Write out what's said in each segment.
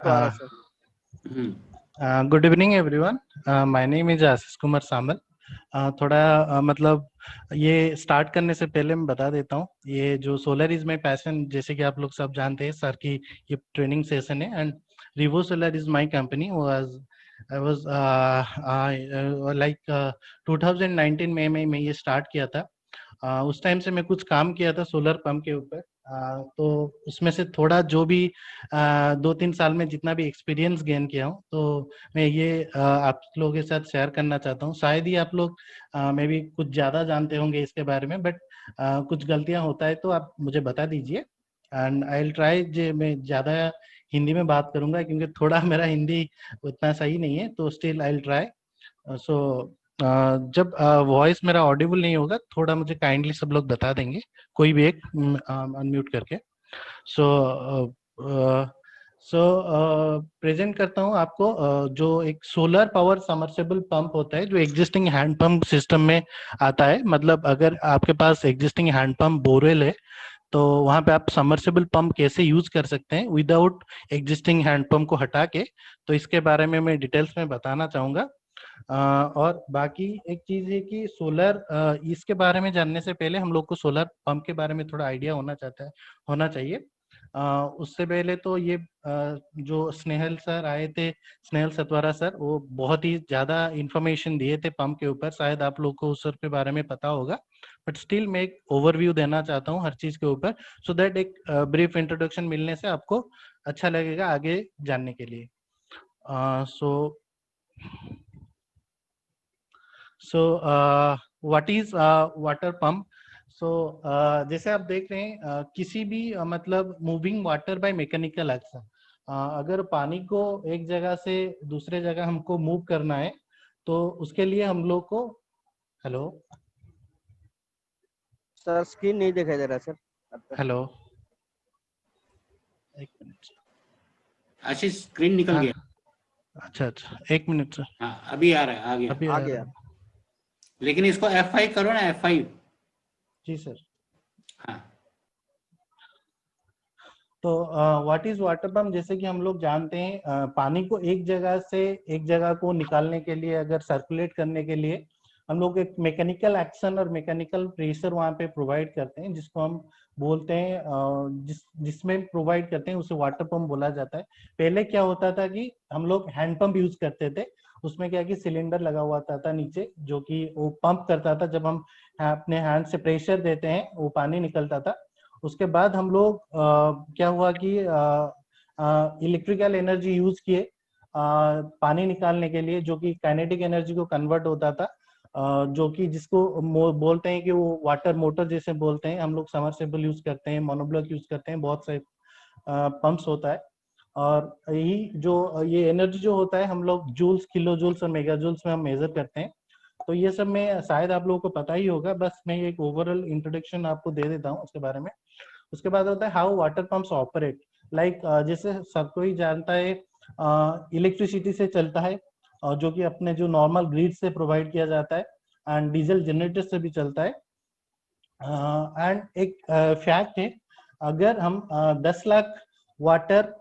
Uh, Good evening everyone. My name is Ashish Kumar सामल. थोड़ा मतलब ये स्टार्ट करने से पहले मैं बता देता हूँ, ये जो सोलर इज माई पैशन, जैसे कि आप लोग सब जानते हैं सर की ये ट्रेनिंग सेशन है. And Revo solar is my company. I was like 2019 में मैं ये स्टार्ट किया था. उस टाइम से मैं कुछ काम किया था सोलर पंप के ऊपर. तो उसमें से थोड़ा जो भी 2-3 साल में जितना भी एक्सपीरियंस गेन किया हूँ, तो मैं ये आप लोगों के साथ शेयर करना चाहता हूँ. शायद ही आप लोग मे भी कुछ ज़्यादा जानते होंगे इसके बारे में, बट कुछ गलतियाँ होता है तो आप मुझे बता दीजिए. एंड आई विल ट्राई जे मैं ज़्यादा हिंदी में बात करूँगा, क्योंकि थोड़ा मेरा हिंदी उतना सही नहीं है, तो स्टिल आई विल ट्राई. सो जब वॉइस मेरा ऑडिबल नहीं होगा, थोड़ा मुझे काइंडली सब लोग बता देंगे, कोई भी एक अनम्यूट करके. सो प्रेजेंट करता हूँ आपको जो एक सोलर पावर सबमर्सिबल पंप होता है, जो एग्जिस्टिंग हैंड पंप सिस्टम में आता है. मतलब अगर आपके पास एग्जिस्टिंग हैंड पंप बोरवेल है, तो वहां पे आप सबमर्सिबल पंप कैसे यूज कर सकते हैं विदाउट एग्जिस्टिंग हैंड पंप को हटा के, तो इसके बारे में मैं डिटेल्स में बताना चाहूंगा. और बाकी एक चीज है कि सोलर इसके बारे में जानने से पहले हम लोग को सोलर पंप के बारे में थोड़ा आइडिया होना चाहिए. उससे पहले तो ये जो स्नेहल सर आए थे, स्नेहल सतवारा सर, वो बहुत ही ज्यादा इंफॉर्मेशन दिए थे पंप के ऊपर. शायद आप लोग को उस सर के बारे में पता होगा, बट स्टिल मैं एक ओवरव्यू देना चाहता हूँ हर चीज के ऊपर, सो दैट एक ब्रीफ इंट्रोडक्शन मिलने से आपको अच्छा लगेगा आगे जानने के लिए. So what is water pump. So जैसे आप देख रहे हैं, किसी भी मतलब moving water by mechanical action, अगर पानी को एक जगह से दूसरे जगह हमको मूव करना है, तो उसके लिए हम लोग को, हेलो सर स्क्रीन नहीं दिखाई दे रहा सर. हेलो, एक मिनट. आशीष स्क्रीन निकल गया. अच्छा, एक मिनट सर. हाँ अभी आ रहा है, आ गया. अभी आ रहा गया. है. लेकिन इसको F5 करो ना, F5. जी सर. हाँ. तो व्हाट इज वाटर पंप. जैसे कि हम लोग जानते हैं, पानी को एक जगह से एक जगह को निकालने के लिए, अगर सर्कुलेट करने के लिए, हम लोग एक मैकेनिकल एक्शन और मैकेनिकल प्रेशर वहां पे प्रोवाइड करते हैं, जिसको हम बोलते हैं जिसमें प्रोवाइड करते हैं उसे वाटर पंप बोला जाता है. पहले क्या होता था कि हम लोग हैंड पंप यूज करते थे. उसमें क्या कि सिलेंडर लगा हुआ था नीचे, जो कि वो पंप करता था. जब हम अपने हैंड से प्रेशर देते हैं, वो पानी निकलता था. उसके बाद हम लोग क्या हुआ कि इलेक्ट्रिकल एनर्जी यूज किए पानी निकालने के लिए, जो कि काइनेटिक एनर्जी को कन्वर्ट होता था, जो कि जिसको बोलते हैं कि वो वाटर मोटर जैसे बोलते हैं. हम लोग समरसेबल यूज करते हैं, मोनोब्लॉक यूज करते हैं, बहुत सारे पंप्स होता है. और यही जो ये एनर्जी जो होता है, हम लोग जूल्स, किलो जूल्स और मेगा जूल्स में हम मेजर करते हैं. तो ये सब में शायद आप लोगों को पता ही होगा, बस मैं एक ओवरऑल इंट्रोडक्शन आपको दे देता हूँ उसके बारे में. उसके बाद होता है how water pumps operate. Like जैसे सब कोई जानता है, इलेक्ट्रिसिटी से चलता है, जो कि अपने जो नॉर्मल ग्रिड से प्रोवाइड किया जाता है, एंड डीजल जनरेटर से भी चलता है. एंड एक फैक्ट है, अगर हम 10 लाख वाटर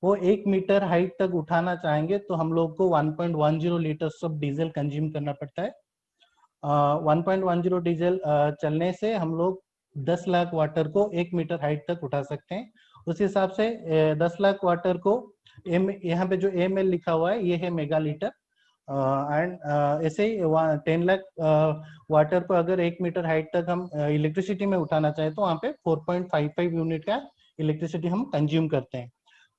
को 1 मीटर हाइट तक उठाना चाहेंगे, तो हम लोग को 1.10 लीटर ऑफ डीजल कंज्यूम करना पड़ता है. 1.10 डीजल चलने से हम लोग 10 लाख वाटर को 1 मीटर हाइट तक उठा सकते हैं. उस हिसाब से 10 लाख वाटर को यहाँ पे जो ml लिखा हुआ है, ये है मेगा लीटर. एंड ऐसे ही 10 लाख वाटर को अगर 1 मीटर हाइट तक हम इलेक्ट्रिसिटी में उठाना चाहें, तो वहाँ पे 4.55 यूनिट का इलेक्ट्रिसिटी हम कंज्यूम करते हैं.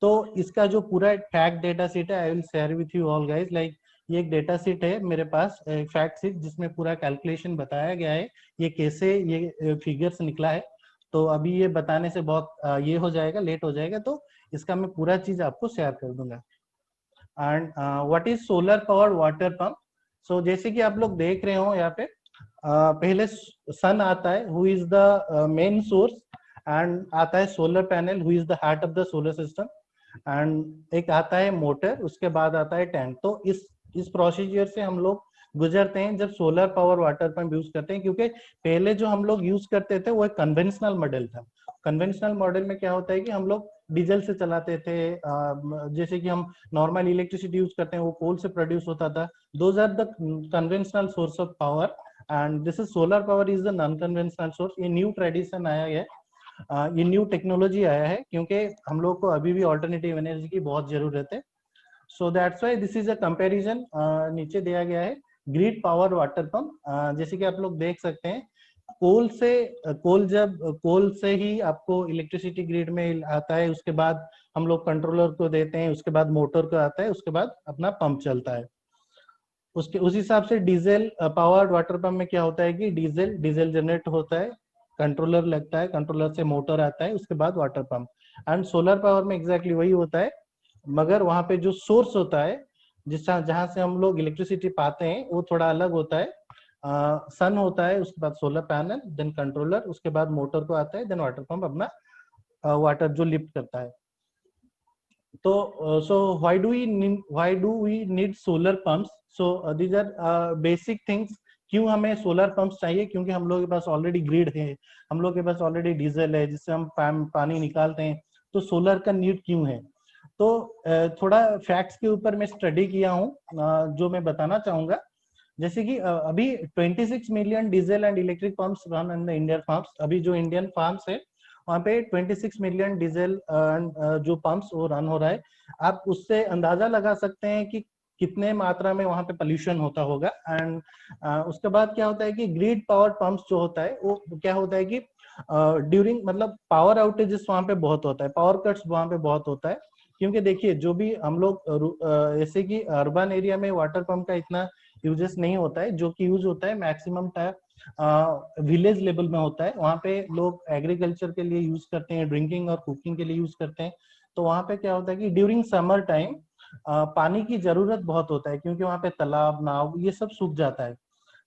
तो इसका जो पूरा फैक्ट डेटा शीट है, I will share with you all guys. Like ये एक डेटा शीट है मेरे पास, फैक्ट शीट, जिसमें पूरा कैलकुलेशन बताया गया है, ये कैसे ये फिगर्स निकला है. तो अभी ये बताने से बहुत ये हो जाएगा, लेट हो जाएगा, तो इसका मैं पूरा चीज आपको शेयर कर दूंगा. And what is solar powered water pump. So जैसे कि आप लोग देख रहे हो यहाँ पे, पहले सन आता है, who is the main source, and आता है solar panel, who is the heart of the solar system, and एक आता है मोटर, उसके बाद आता है टैंक. तो इस प्रोसीजर से हम लोग गुजरते हैं जब solar power water pump use करते हैं, क्योंकि पहले जो हम लोग यूज करते थे वो एक कन्वेंशनल मॉडल था. कन्वेंशनल मॉडल में क्या होता है कि हम लोग डीजल से चलाते थे, जैसे कि हम नॉर्मल इलेक्ट्रिसिटी यूज करते हैं वो कोल से प्रोड्यूस होता था। Those are the conventional source of power and this is solar power is the non conventional source. ये न्यू ट्रेडिशन आया है, ये न्यू टेक्नोलॉजी आया है क्योंकि हम लोग को अभी भी ऑल्टरनेटिव एनर्जी की बहुत जरूरत है। So that's why this is a comparison. नीचे दिया गया है ग्रिड पावर वाटर पंप। जैसे कि आप लोग देख सकते हैं कोल से ही आपको इलेक्ट्रिसिटी ग्रिड में आता है, उसके बाद हम लोग कंट्रोलर को देते हैं, उसके बाद मोटर को आता है, उसके बाद अपना पंप चलता है। उसके उस हिसाब से डीजल पावर्ड वाटर पंप में क्या होता है कि डीजल जनरेट होता है, कंट्रोलर लगता है, कंट्रोलर से मोटर आता है, उसके बाद water pump. And solar power में एग्जैक्टली वही होता है, मगर वहां पे जो सोर्स होता है जहां से हम लोग इलेक्ट्रिसिटी पाते हैं वो थोड़ा अलग होता है। सन होता है, उसके बाद सोलर पैनल, देन कंट्रोलर, उसके बाद मोटर को आता है, देन वाटर पंप अपना वाटर जो लिफ्ट करता है। तो so why do we need solar pumps? So these are basic things. क्यों हमें सोलर पंप्स चाहिए? क्योंकि हम लोग के पास ऑलरेडी ग्रिड है, हम लोग के पास ऑलरेडी डीजल है जिससे हम पानी निकालते हैं, तो सोलर का नीड क्यों है? तो थोड़ा फैक्ट्स के ऊपर मैं स्टडी किया हूँ जो मैं बताना चाहूंगा। जैसे कि अभी 26 million diesel and electric pumps run in the Indian farms. अभी जो इंडियन फार्म्स है वहाँ पे 26 मिलियन डीजल जो पंप्स वो रन हो रहा है। आप उससे अंदाजा लगा सकते हैं कि कितने मात्रा में वहाँ पे पोल्यूशन होता होगा। एंड उसके बाद क्या होता है कि ग्रिड पावर पंप्स जो होता है वो क्या होता है कि ड्यूरिंग मतलब पावर आउटेजेस वहाँ पे बहुत होता है, पावर कट्स वहाँ पे बहुत होता है। क्योंकि देखिए जो भी हम लोग जैसे कि अर्बन एरिया में वाटर पंप का इतना यूजेस नहीं होता है, जो कि यूज होता है मैक्सिमम विलेज लेवल में होता है। वहाँ पे लोग एग्रीकल्चर के लिए यूज करते हैं, ड्रिंकिंग और कुकिंग के लिए यूज करते हैं। तो वहाँ पे क्या होता है कि ड्यूरिंग समर टाइम पानी की जरूरत बहुत होता है, क्योंकि वहाँ पे तालाब नाव ये सब सूख जाता है।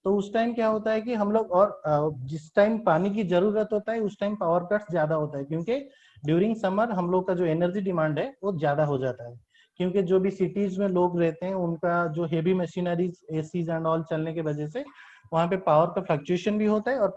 तो उस टाइम क्या होता है कि हम लोग और जिस टाइम पानी की जरूरत होता है उस टाइम पावर कट्स ज्यादा होता है, क्योंकि ड्यूरिंग समर हम लोग का जो एनर्जी डिमांड है वो ज्यादा हो जाता है। क्योंकि जो भी सिटीज में लोग रहते हैं उनका जो heavy machineries ACs and all चलने की वजह से वहाँ पे पावर का फ्लक्चुएशन भी होता है, और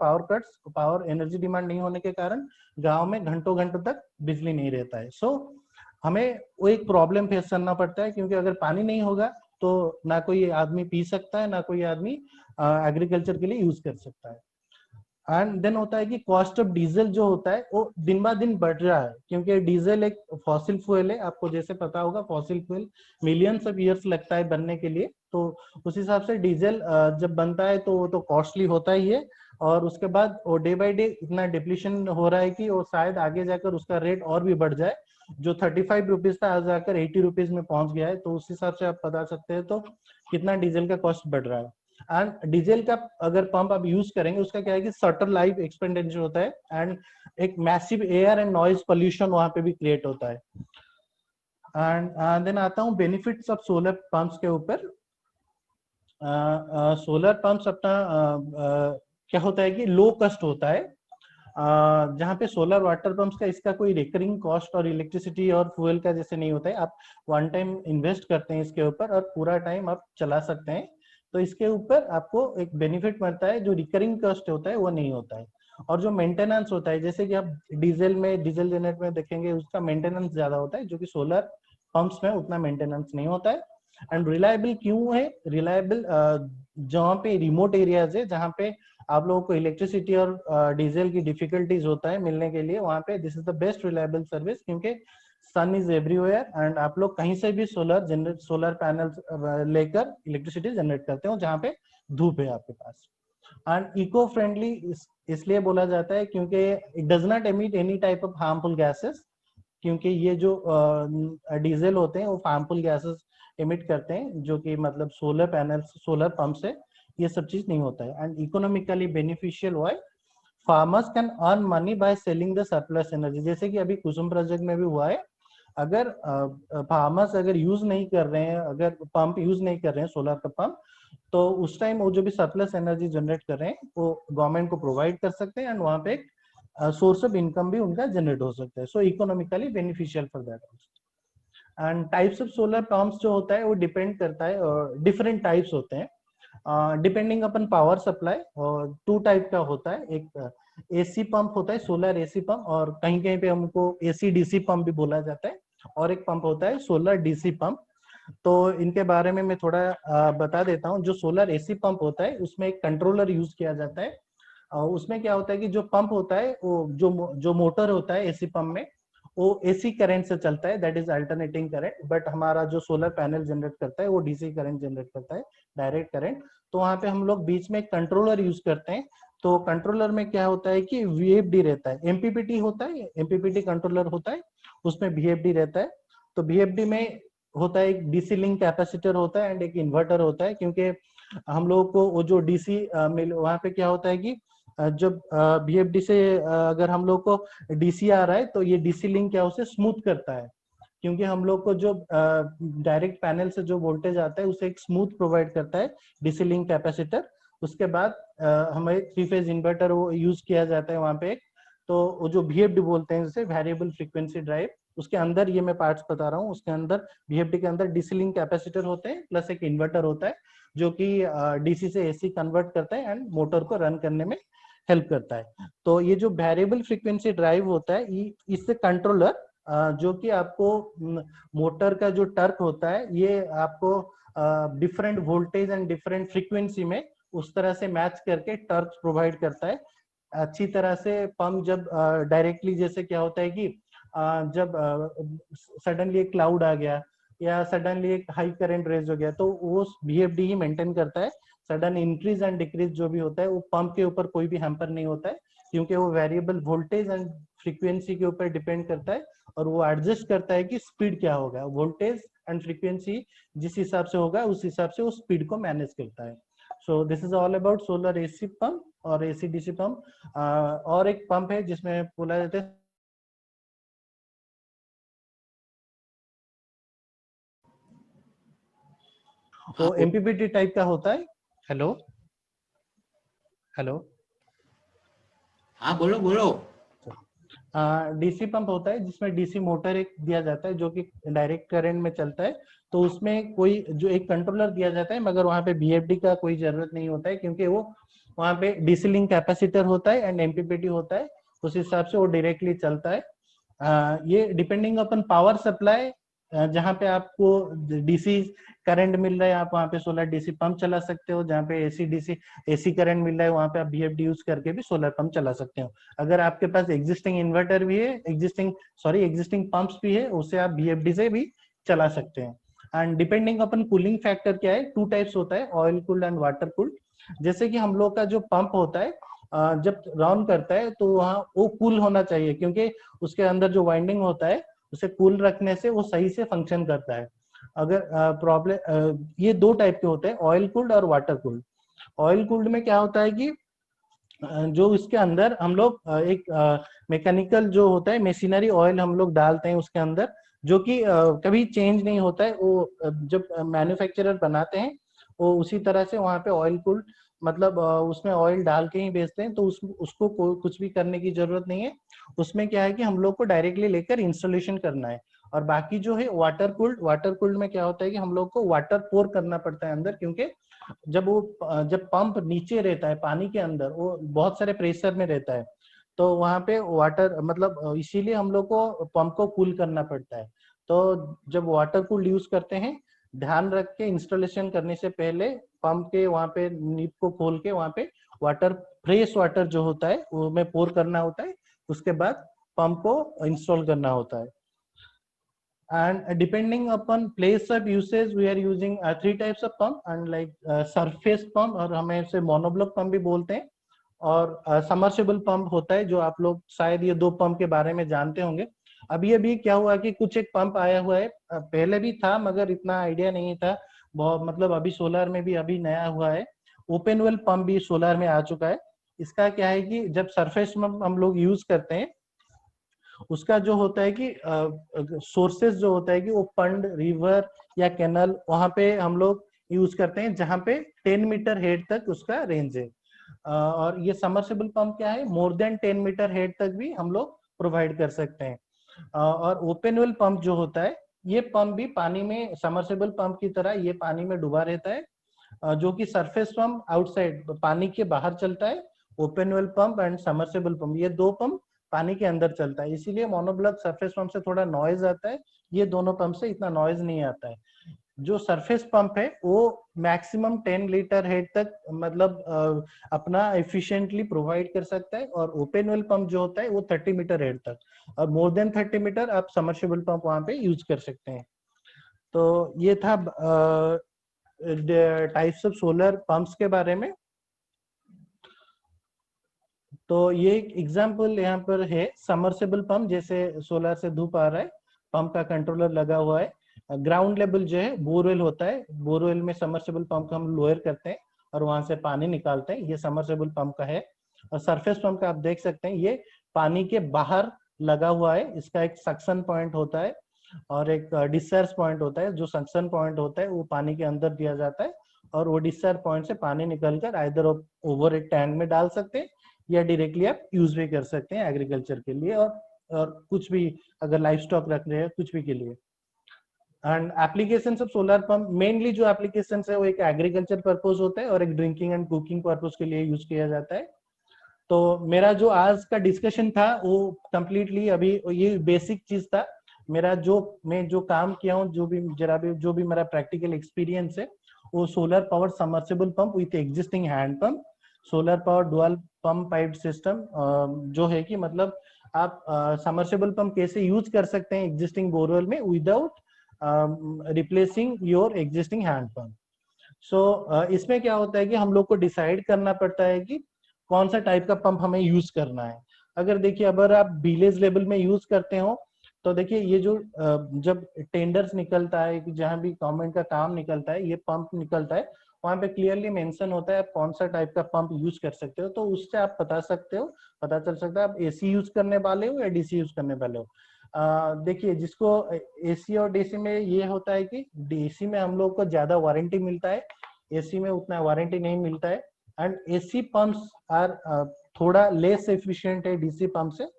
पावर एनर्जी डिमांड नहीं होने के कारण गांव में घंटों घंटों तक बिजली नहीं रहता है। सो हमें वो एक प्रॉब्लम फेस करना पड़ता है, क्योंकि अगर पानी नहीं होगा तो ना कोई आदमी पी सकता है, ना कोई आदमी एग्रीकल्चर के लिए यूज कर सकता है। एंड देन होता है कि कॉस्ट ऑफ डीजल जो होता है वो दिन ब दिन बढ़ रहा है, क्योंकि डीजल एक फॉसिल फ्यूल है। आपको जैसे पता होगा fossil fuel millions of years लगता है बनने के लिए। तो उस हिसाब से डीजल जब बनता है तो वो तो कॉस्टली होता ही है, और उसके बाद वो डे बाय डे इतना डिप्लीशन हो रहा है कि वो शायद आगे जाकर उसका रेट और भी बढ़ जाए। जो 35 रुपीज था आज जाकर 80 रुपीज में पहुंच गया है। तो उस हिसाब से आप बता सकते हैं तो कितना डीजल का कॉस्ट बढ़ रहा है। एंड डीजल का अगर पंप आप यूज करेंगे उसका क्या है कि शॉर्टर लाइफ एक्सपेंडिचर होता है, एंड एक massive air and noise pollution वहां पे भी क्रिएट होता है। एंड देन आता हूँ बेनिफिट्स ऑफ सोलर पंप्स के ऊपर। सोलर पंप्स अपना क्या होता है कि लो कॉस्ट होता है, जहाँ पे सोलर वाटर पंप्स का इसका कोई रिकरिंग कॉस्ट और इलेक्ट्रिसिटी और फ्यूल का जैसे नहीं होता है। आप वन टाइम इन्वेस्ट करते हैं इसके ऊपर और पूरा टाइम आप चला सकते हैं। तो इसके ऊपर आपको एक बेनिफिट मिलता है, जो रिकरिंग कॉस्ट होता है वो नहीं होता है। और जो मेंटेनेंस होता है, जैसे कि आप डीजल जनरेट में देखेंगे उसका मेंटेनेंस ज्यादा होता है, जो कि सोलर पंप्स में उतना मेंटेनेंस नहीं होता है। एंड रिलायबल क्यों है? रिलायबल जहाँ पे रिमोट एरियाज है, जहाँ पे आप लोगों को इलेक्ट्रिसिटी और डीजल की डिफिकल्टीज होता है मिलने के लिए, वहां पे this is the best reliable service, क्योंकि सन इज एवरीवेयर एंड आप लोग कहीं से भी सोलर पैनल लेकर इलेक्ट्रिसिटी जनरेट करते हो जहाँ पे धूप है आपके पास। एंड इको फ्रेंडली इसलिए बोला जाता है क्योंकि it does not emit any type of harmful gases, क्योंकि ये जो डीजल होते हैं वो हार्मफुल गैसेस एमिट करते हैं, जो कि मतलब सोलर पैनल सोलर पंप से ये सब चीज नहीं होता है। एंड इकोनॉमिकली बेनिफिशियल हुआ है, farmers can earn money by selling the surplus energy, जैसे कि अभी कुसुम प्रोजेक्ट में भी हुआ है। अगर फार्मर्स अगर यूज नहीं कर रहे हैं, अगर पंप यूज नहीं कर रहे हैं सोलर का पंप, तो उस टाइम वो जो भी सरप्लस एनर्जी जनरेट कर रहे हैं वो गवर्नमेंट को प्रोवाइड कर सकते हैं, एंड वहां पे एक सोर्स ऑफ इनकम भी उनका जनरेट हो सकता है। So economically beneficial for that also. And types of solar pumps जो होता है वो डिपेंड करता है, डिफरेंट टाइप्स होते हैं डिपेंडिंग अपन पावर सप्लाई। और टू टाइप का होता है, एक एसी पंप होता है, सोलर एसी पंप, और कहीं कहीं पे हमको एसी डीसी पंप भी बोला जाता है, और एक पंप होता है सोलर डीसी पंप। तो इनके बारे में मैं थोड़ा बता देता हूँ। जो सोलर एसी पंप होता है उसमें एक कंट्रोलर यूज किया जाता है। उसमें क्या होता है कि जो पंप होता है वो जो मोटर होता है एसी पंप में, वो एसी करंट से चलता है, that is alternating current. But हमारा जो सोलर पैनल जनरेट करता है वो डीसी करंट जनरेट करता है, डायरेक्ट करंट। तो वहां पे हम लोग बीच में कंट्रोलर यूज करते हैं। तो कंट्रोलर में क्या होता है कि वीएफडी रहता है, एमपीपीटी होता है, एमपीपीटी कंट्रोलर होता है, उसमें वीएफडी रहता है। तो वीएफडी में होता है एक डीसी लिंक कैपेसिटर होता है एंड एक इन्वर्टर होता है। क्योंकि हम लोग को वो जो डीसी मिल, वहां पे क्या होता है कि जब वीएफडी से अगर हम लोग को डीसी आ रहा है तो ये डीसी लिंक क्या उसे स्मूथ करता है। क्योंकि हम लोग को जो डायरेक्ट पैनल से जो वोल्टेज आता है उसे एक स्मूथ प्रोवाइड करता है डीसी लिंक कैपेसिटर। उसके बाद हमें 3 फेज इन्वर्टर वो यूज किया जाता है वहां पे। तो वो जो वीएफडी बोलते हैं जैसे वेरिएबल फ्रीक्वेंसी ड्राइव, उसके अंदर ये मैं पार्ट्स बता रहा हूँ। उसके अंदर वीएफडी के अंदर डीसी लिंक कैपेसिटर होते हैं प्लस एक इन्वर्टर होता है जो कि डीसी से एसी कन्वर्ट करता है एंड मोटर को रन करने में हेल्प करता है। तो ये जो वेरिएबल फ्रीक्वेंसी ड्राइव होता है इससे कंट्रोलर जो कि आपको मोटर का जो टर्क होता है ये आपको different voltage and different frequency में उस तरह से मैच करके टर्क प्रोवाइड करता है अच्छी तरह से। पंप जब डायरेक्टली जैसे क्या होता है कि जब सडनली एक क्लाउड आ गया या सडनली एक हाई करंट रेज हो गया तो वो वीएफडी ही मेंटेन करता है। सडन इंक्रीज एंड डिक्रीज जो भी होता है वो पंप के ऊपर कोई भी हैम्पर नहीं होता है, क्योंकि वो वेरिएबल वोल्टेज एंड फ्रीक्वेंसी के ऊपर डिपेंड करता है और वो एडजस्ट करता है कि स्पीड क्या होगा। वोल्टेज एंड फ्रीक्वेंसी जिस हिसाब से होगा उस हिसाब से वो स्पीड को मैनेज करता है। So this is all about solar AC pump और एसी डीसी पंप। और एक पंप है जिसमें बोला जाता है वो एमपीपीटी टाइप का होता है। हेलो हेलो, हाँ बोलो बोलो। डीसी पंप होता है जिसमें डीसी मोटर एक दिया जाता है जो कि डायरेक्ट करंट में चलता है। तो उसमें कोई जो एक कंट्रोलर दिया जाता है मगर वहां पे बीएफडी का कोई जरूरत नहीं होता है, क्योंकि वो वहां पे डीसी लिंक कैपेसिटर होता है एंड एमपीपीटी होता है, उस हिसाब से वो डायरेक्टली चलता है। ये डिपेंडिंग अपन पावर सप्लाई, जहाँ पे आपको डीसी करंट मिल रहा है आप वहाँ पे सोलर डीसी पंप चला सकते हो। जहाँ पे एसी डीसी एसी करंट मिल रहा है वहाँ पे आप बीएफडी यूज करके भी सोलर पंप चला सकते हो। अगर आपके पास एग्जिस्टिंग इन्वर्टर भी है, एग्जिस्टिंग पंप्स भी है, उसे आप बीएफडी से भी चला सकते हैं। And depending upon cooling factor क्या है, 2 टाइप्स होता है, oil cooled and water cooled. जैसे कि हम लोग का जो पंप होता है जब रन करता है तो वहाँ वो कूल होना चाहिए, क्योंकि उसके अंदर जो वाइंडिंग होता है उसे कूल रखने से वो सही से फंक्शन करता है। अगर प्रॉब्लम ये 2 टाइप के होते हैं, ऑयल कूल्ड और वाटर कूल्ड। ऑयल कूल्ड में क्या होता है कि जो इसके अंदर हम लोग एक मैकेनिकल जो होता है मशीनरी ऑयल हम लोग डालते हैं उसके अंदर, जो कि कभी चेंज नहीं होता है। वो जब मैन्युफैक्चरर बनाते हैं वो उसी तरह से वहाँ पे ऑयल कूल्ड मतलब उसमें ऑयल डाल के ही बेचते हैं। तो उसको कुछ भी करने की जरूरत नहीं है। उसमें क्या है कि हम लोग को डायरेक्टली लेकर इंस्टॉलेशन करना है। और बाकी जो है वाटर कूल्ड में क्या होता है कि हम लोग को वाटर पोर करना पड़ता है अंदर, क्योंकि जब पंप नीचे रहता है पानी के अंदर वो बहुत सारे प्रेशर में रहता है। तो वहां पे वाटर मतलब इसीलिए हम लोग को पंप को कूल करना पड़ता है। तो जब वाटर कूल यूज करते हैं ध्यान रख के इंस्टॉलेशन करने से पहले पंप के वहां पे नीब को खोल के वहां पे वाटर फ्रेश वाटर जो होता है वो में पोर करना होता है। उसके बाद पंप को इंस्टॉल करना होता है। And depending upon place of usage we are using 3 types of pump, and like surface pump और हमें इसे मोनोब्लॉक पंप भी बोलते हैं, और सबमर्सिबल पंप होता है जो आप लोग शायद ये 2 पंप के बारे में जानते होंगे। अभी क्या हुआ कि कुछ एक पंप आया हुआ है, पहले भी था मगर इतना आइडिया नहीं था बहुत, मतलब अभी सोलर में भी अभी नया हुआ है, ओपन वेल पंप भी सोलर में आ चुका है। इसका क्या है कि जब सरफेस पंप हम लोग यूज करते हैं उसका जो होता है कि सोर्सेस जो होता है कि वो पंड रिवर या कैनल वहां पे हम लोग यूज करते हैं जहां पे 10 मीटर हेड तक उसका रेंज है। और ये सबमर्सिबल पंप क्या है, मोर देन 10 मीटर हेड तक भी हम लोग प्रोवाइड कर सकते हैं। और ओपन वेल पंप जो होता है ये पंप भी पानी में सबमर्सिबल पंप की तरह ये पानी में डूबा रहता है, जो कि सरफेस पंप आउटसाइड पानी के बाहर चलता है। Open well pump and submersible pump, ये दो पंप पानी के अंदर चलता है, इसीलिए मोनोब्लॉक सरफेस पंप से थोड़ा नॉइज आता है, ये दोनों पंप से इतना नॉइज नहीं आता है। जो सरफेस पंप है वो मैक्सिमम 10 लीटर हेड तक मतलब अपना एफिशिएंटली प्रोवाइड कर सकता है, और ओपन वेल पंप जो होता है वो 30 मीटर हेड तक, और मोर देन 30 मीटर आप सबमर्सिबल पंप वहां पे यूज कर सकते हैं। तो ये था टाइप्स ऑफ सोलर पंप्स के बारे में। तो ये एक एग्जांपल यहाँ पर है सबमर्सिबल पंप, जैसे सोलर से धूप आ रहा है, पंप का कंट्रोलर लगा हुआ है। ग्राउंड लेवल जो है बोरवेल होता है, बोरवेल में सबमर्सिबल पंप को हम लोअर करते हैं और वहां से पानी निकालते हैं, ये सबमर्सिबल पंप का है। और सरफेस पंप का आप देख सकते हैं, ये पानी के बाहर लगा हुआ है, इसका एक सक्शन पॉइंट होता है और एक डिस्चार्ज पॉइंट होता है। जो सक्शन पॉइंट होता है वो पानी के अंदर दिया जाता है, और वो डिस्चार्ज पॉइंट से पानी निकलकर आइदर ओवर एक टैंक में डाल सकते हैं या डायरेक्टली आप यूज भी कर सकते हैं एग्रीकल्चर के लिए, और कुछ भी अगर लाइफ स्टॉक रख रहे हैं कुछ भी के लिए। And application of solar pump, mainly जो एप्लीकेशन है वो एक एग्रीकल्चर पर्पज होता है और एक ड्रिंकिंग एंड कुकिंग पर्पज के लिए यूज किया जाता है। तो मेरा जो आज का डिस्कशन था वो कंप्लीटली अभी ये बेसिक चीज था मेरा, मैं जो काम किया हूँ, जो भी मेरा प्रैक्टिकल एक्सपीरियंस है, वो solar power submersible pump with existing hand pump, solar power dual pump pipe system, जो है कि मतलब आप सबमर्सिबल पंप कैसे यूज कर सकते हैं एग्जिस्टिंग बोरवेल में without replacing your existing hand pump. So इसमें क्या होता है कि हम लोग को डिसाइड करना पड़ता है कि कौन सा टाइप का पंप हमें यूज करना है। अगर देखिए अगर आप विलेज लेवल में यूज करते हो तो देखिए ये जो जब टेंडर्स निकलता है, जहां भी गवर्नमेंट का काम निकलता है, ये पंप निकलता है, वहां पे क्लियरली मेंशन होता है आप कौन सा टाइप का पंप यूज कर सकते हो, तो उससे आप पता चल सकता है आप एसी यूज करने वाले हो या डीसी यूज करने वाले हो। देखिए जिसको एसी और डीसी में ये होता है कि डीसी में हम लोग को ज्यादा वारंटी मिलता है, एसी में उतना वारंटी नहीं मिलता है। एंड एसी पंप्स आर थोड़ा लेस एफिशिएंट है डीसी पंप से,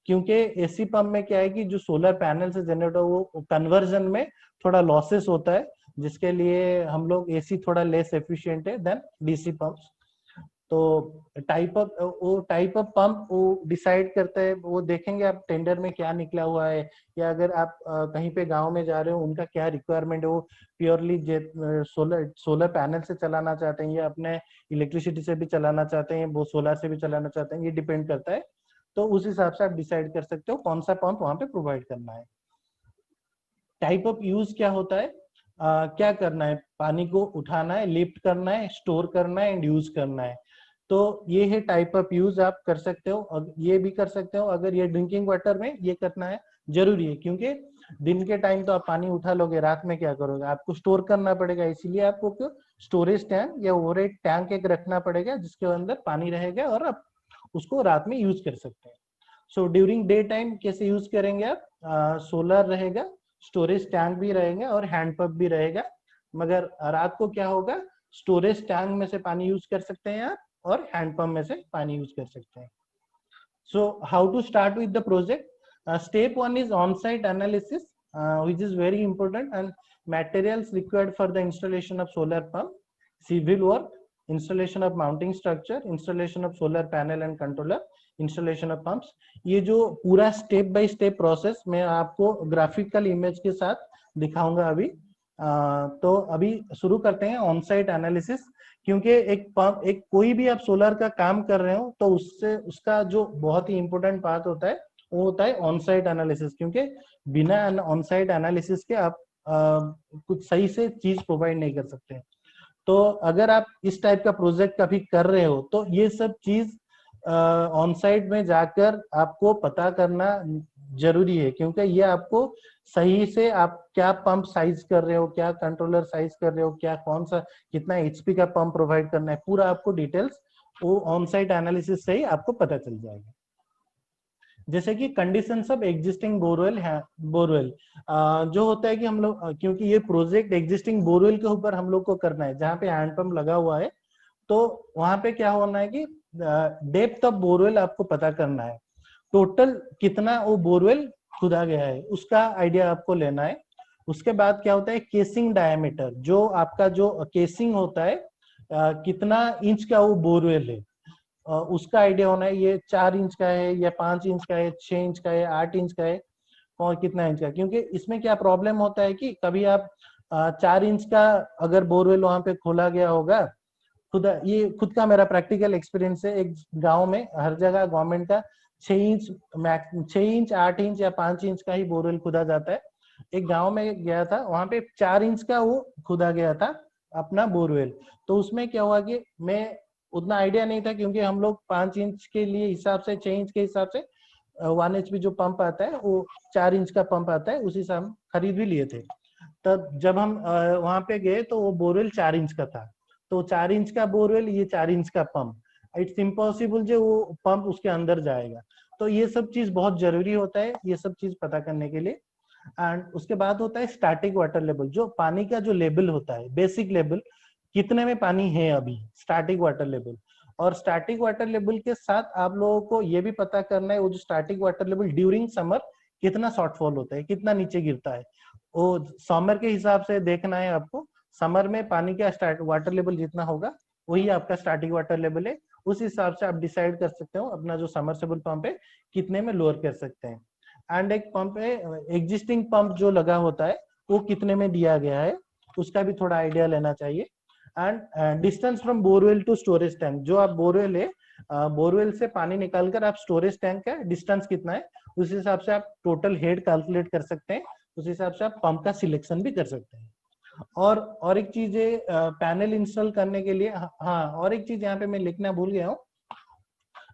क्योंकि एसी पंप में क्या है कि जो सोलर पैनल से जनरेट हो वो कन्वर्जन में थोड़ा लॉसेस होता है, जिसके लिए हम लोग एसी थोड़ा लेस एफिशिएंट है देन डीसी पंप्स। तो टाइप ऑफ पंप वो डिसाइड करते हैं, वो देखेंगे आप टेंडर में क्या निकला हुआ है, या अगर आप कहीं पे गांव में जा रहे हो उनका क्या रिक्वायरमेंट है, वो प्योरली सोलर पैनल से चलाना चाहते हैं या अपने इलेक्ट्रिसिटी से भी चलाना चाहते हैं, वो सोलर से भी चलाना चाहते हैं, ये डिपेंड करता है। तो उस हिसाब से आप डिसाइड कर सकते हो कौन सा पंप वहां पे प्रोवाइड करना है। टाइप ऑफ यूज क्या होता है, क्या करना है, पानी को उठाना है, लिफ्ट करना है, स्टोर करना है एंड यूज करना है। तो ये है टाइप ऑफ यूज आप कर सकते हो, और ये भी कर सकते हो अगर ये ड्रिंकिंग वाटर में ये करना है जरूरी है, क्योंकि दिन के टाइम तो आप पानी उठा लोगे, रात में क्या करोगे, आपको स्टोर करना पड़ेगा, इसीलिए आपको स्टोरेज टैंक या ओवर एक टैंक एक रखना पड़ेगा जिसके अंदर पानी रहेगा और आप उसको रात में यूज कर सकते हैं। सो ड्यूरिंग डे टाइम कैसे यूज करेंगे आप, सोलर रहेगा, स्टोरेज टैंक भी रहेगा और हैंड पंप भी रहेगा, मगर रात को क्या होगा, स्टोरेज टैंक में से पानी यूज कर सकते हैं आप और हैंड पंप में से पानी यूज कर सकते हैं। So how to start with the project, step 1 is on-site analysis, which is very important, and materials required for the installation of solar pump, civil work, installation of mounting structure, installation of solar panel and controller, installation of pumps। ये जो पूरा step by step process मैं आपको graphical image के साथ दिखाऊंगा अभी। तो अभी शुरू करते हैं ऑन साइट एनालिसिस, क्योंकि एक कोई भी आप सोलर का काम कर रहे हो तो उससे उसका जो बहुत ही इंपॉर्टेंट पार्ट होता है वो होता है ऑन साइट एनालिसिस, क्योंकि बिना ऑन साइट एनालिसिस के आप कुछ सही से चीज प्रोवाइड नहीं कर सकते। तो अगर आप इस टाइप का प्रोजेक्ट कभी कर रहे हो तो ये सब चीज ऑन साइट में जाकर आपको पता करना जरूरी है, क्योंकि ये आपको सही से आप क्या पंप साइज कर रहे हो, क्या कंट्रोलर साइज कर रहे हो, क्या कौन सा कितना एचपी का पंप प्रोवाइड करना है, पूरा आपको डिटेल्स वो ऑन साइट एनालिसिस से ही आपको पता चल जाएगा। जैसे कि कंडीशंस ऑफ एग्जिस्टिंग बोरवेल है, बोरवेल जो होता है कि हम लोग क्योंकि ये प्रोजेक्ट एग्जिस्टिंग बोरवेल के ऊपर हम लोग को करना है जहाँ पे हैंड पंप लगा हुआ है, तो वहां पे क्या होना है कि डेप्थ ऑफ बोरवेल आपको पता करना है, टोटल कितना वो बोरवेल खुदा गया है उसका आइडिया आपको लेना है। उसके बाद क्या होता है, केसिंग डायमीटर, जो आपका जो केसिंग होता है कितना इंच का वो बोरवेल है, उसका आइडिया होना है ये 4 इंच का है या 5 इंच का है, 6 इंच का है, 8 इंच का है और कितना इंच का, क्योंकि इसमें क्या प्रॉब्लम होता है कि कभी आप 4 इंच का अगर बोरवेल वहां पे खोला गया होगा, खुद का मेरा प्रैक्टिकल एक्सपीरियंस है, एक गांव में हर जगह गवर्नमेंट का 6 इंच 6 इंच 8 इंच या 5 इंच का ही बोरवेल खुदा जाता है। एक गांव में गया था, वहां पे 4 इंच का वो खुदा गया था अपना बोरवेल। तो उसमें क्या हुआ कि मैं उतना आइडिया नहीं था, क्योंकि हम लोग 5 इंच के लिए हिसाब से 6 इंच के हिसाब से 1 HP जो पंप आता है वो 4 इंच का पंप आता है, उसी से हम खरीद भी लिए थे। तब जब हम वहां पे गए तो वो बोरवेल 4 इंच का था, तो 4 इंच का बोरवेल, ये 4 इंच का पंप, इट्स इम्पॉसिबल जो वो पंप उसके अंदर जाएगा। तो ये सब चीज बहुत जरूरी होता है, ये सब चीज पता करने के लिए। एंड उसके बाद होता है स्टैटिक वाटर लेवल, जो पानी का जो लेवल होता है, बेसिक लेवल, कितने में पानी है अभी, स्टैटिक वाटर लेवल। और स्टैटिक वाटर लेवल के साथ आप लोगों को ये भी पता करना है वो जो static water level during summer कितना शॉर्टफॉल होता है, कितना नीचे गिरता है, वो समर के हिसाब से देखना है आपको। समर में पानी का वाटर लेवल जितना होगा वही आपका स्टैटिक वाटर लेवल है, उस हिसाब से आप डिसाइड कर सकते हो अपना जो समरसेबल पंप है कितने में लोअर कर सकते हैं। एंड एक पंप है एग्जिस्टिंग पंप जो लगा होता है वो कितने में दिया गया है, उसका भी थोड़ा आइडिया लेना चाहिए। And distance from borewell to storage tank, जो आप बोरवेल है, बोरवेल से पानी निकालकर आप स्टोरेज टैंक का डिस्टेंस कितना है, उस हिसाब से आप टोटल हेड कैलकुलेट कर सकते हैं, उस हिसाब से आप पंप का सिलेक्शन भी कर सकते हैं। और एक चीज है पैनल इंस्टॉल करने के लिए, हाँ और एक चीज यहाँ पे मैं लिखना भूल गया हूँ,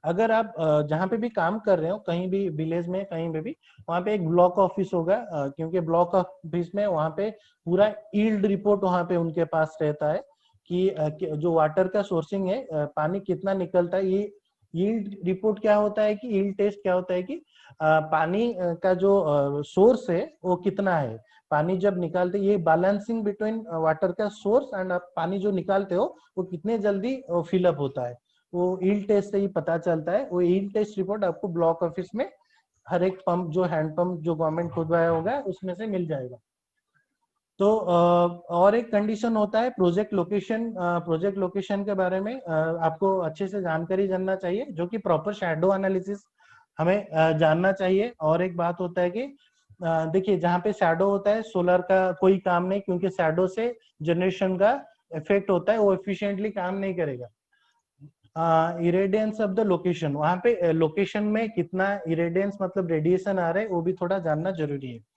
अगर आप जहाँ पे भी काम कर रहे हो, कहीं भी विलेज में कहीं पे भी, वहाँ पे एक ब्लॉक ऑफिस होगा, क्योंकि ब्लॉक ऑफिस में वहाँ पे पूरा ईल्ड रिपोर्ट वहाँ पे उनके पास रहता है कि जो वाटर का सोर्सिंग है, पानी कितना निकलता है। ये यील्ड रिपोर्ट क्या होता है कि यील्ड टेस्ट क्या होता है कि पानी का जो सोर्स है वो कितना है, पानी जब निकालते, ये बैलेंसिंग बिटवीन वाटर का सोर्स एंड आप पानी जो निकालते हो वो कितने जल्दी फिलअप होता है, वो यील्ड टेस्ट से ही पता चलता है। वो यील्ड टेस्ट रिपोर्ट आपको ब्लॉक ऑफिस में हर एक पंप जो हैंड पंप जो गवर्नमेंट खुदवाया होगा उसमें से मिल जाएगा। तो और एक कंडीशन होता है प्रोजेक्ट लोकेशन, प्रोजेक्ट लोकेशन के बारे में आपको अच्छे से जानकारी जानना चाहिए, जो कि प्रॉपर शैडो एनालिसिस हमें जानना चाहिए। और एक बात होता है कि देखिए जहाँ पे शैडो होता है सोलर का कोई काम नहीं, क्योंकि शैडो से जनरेशन का इफेक्ट होता है, वो एफिशिएंटली काम नहीं करेगा। इरेडियंस ऑफ द लोकेशन, वहां पे लोकेशन में कितना इरेडियंस मतलब रेडिएशन आ रहा है वो भी थोड़ा जानना जरूरी है।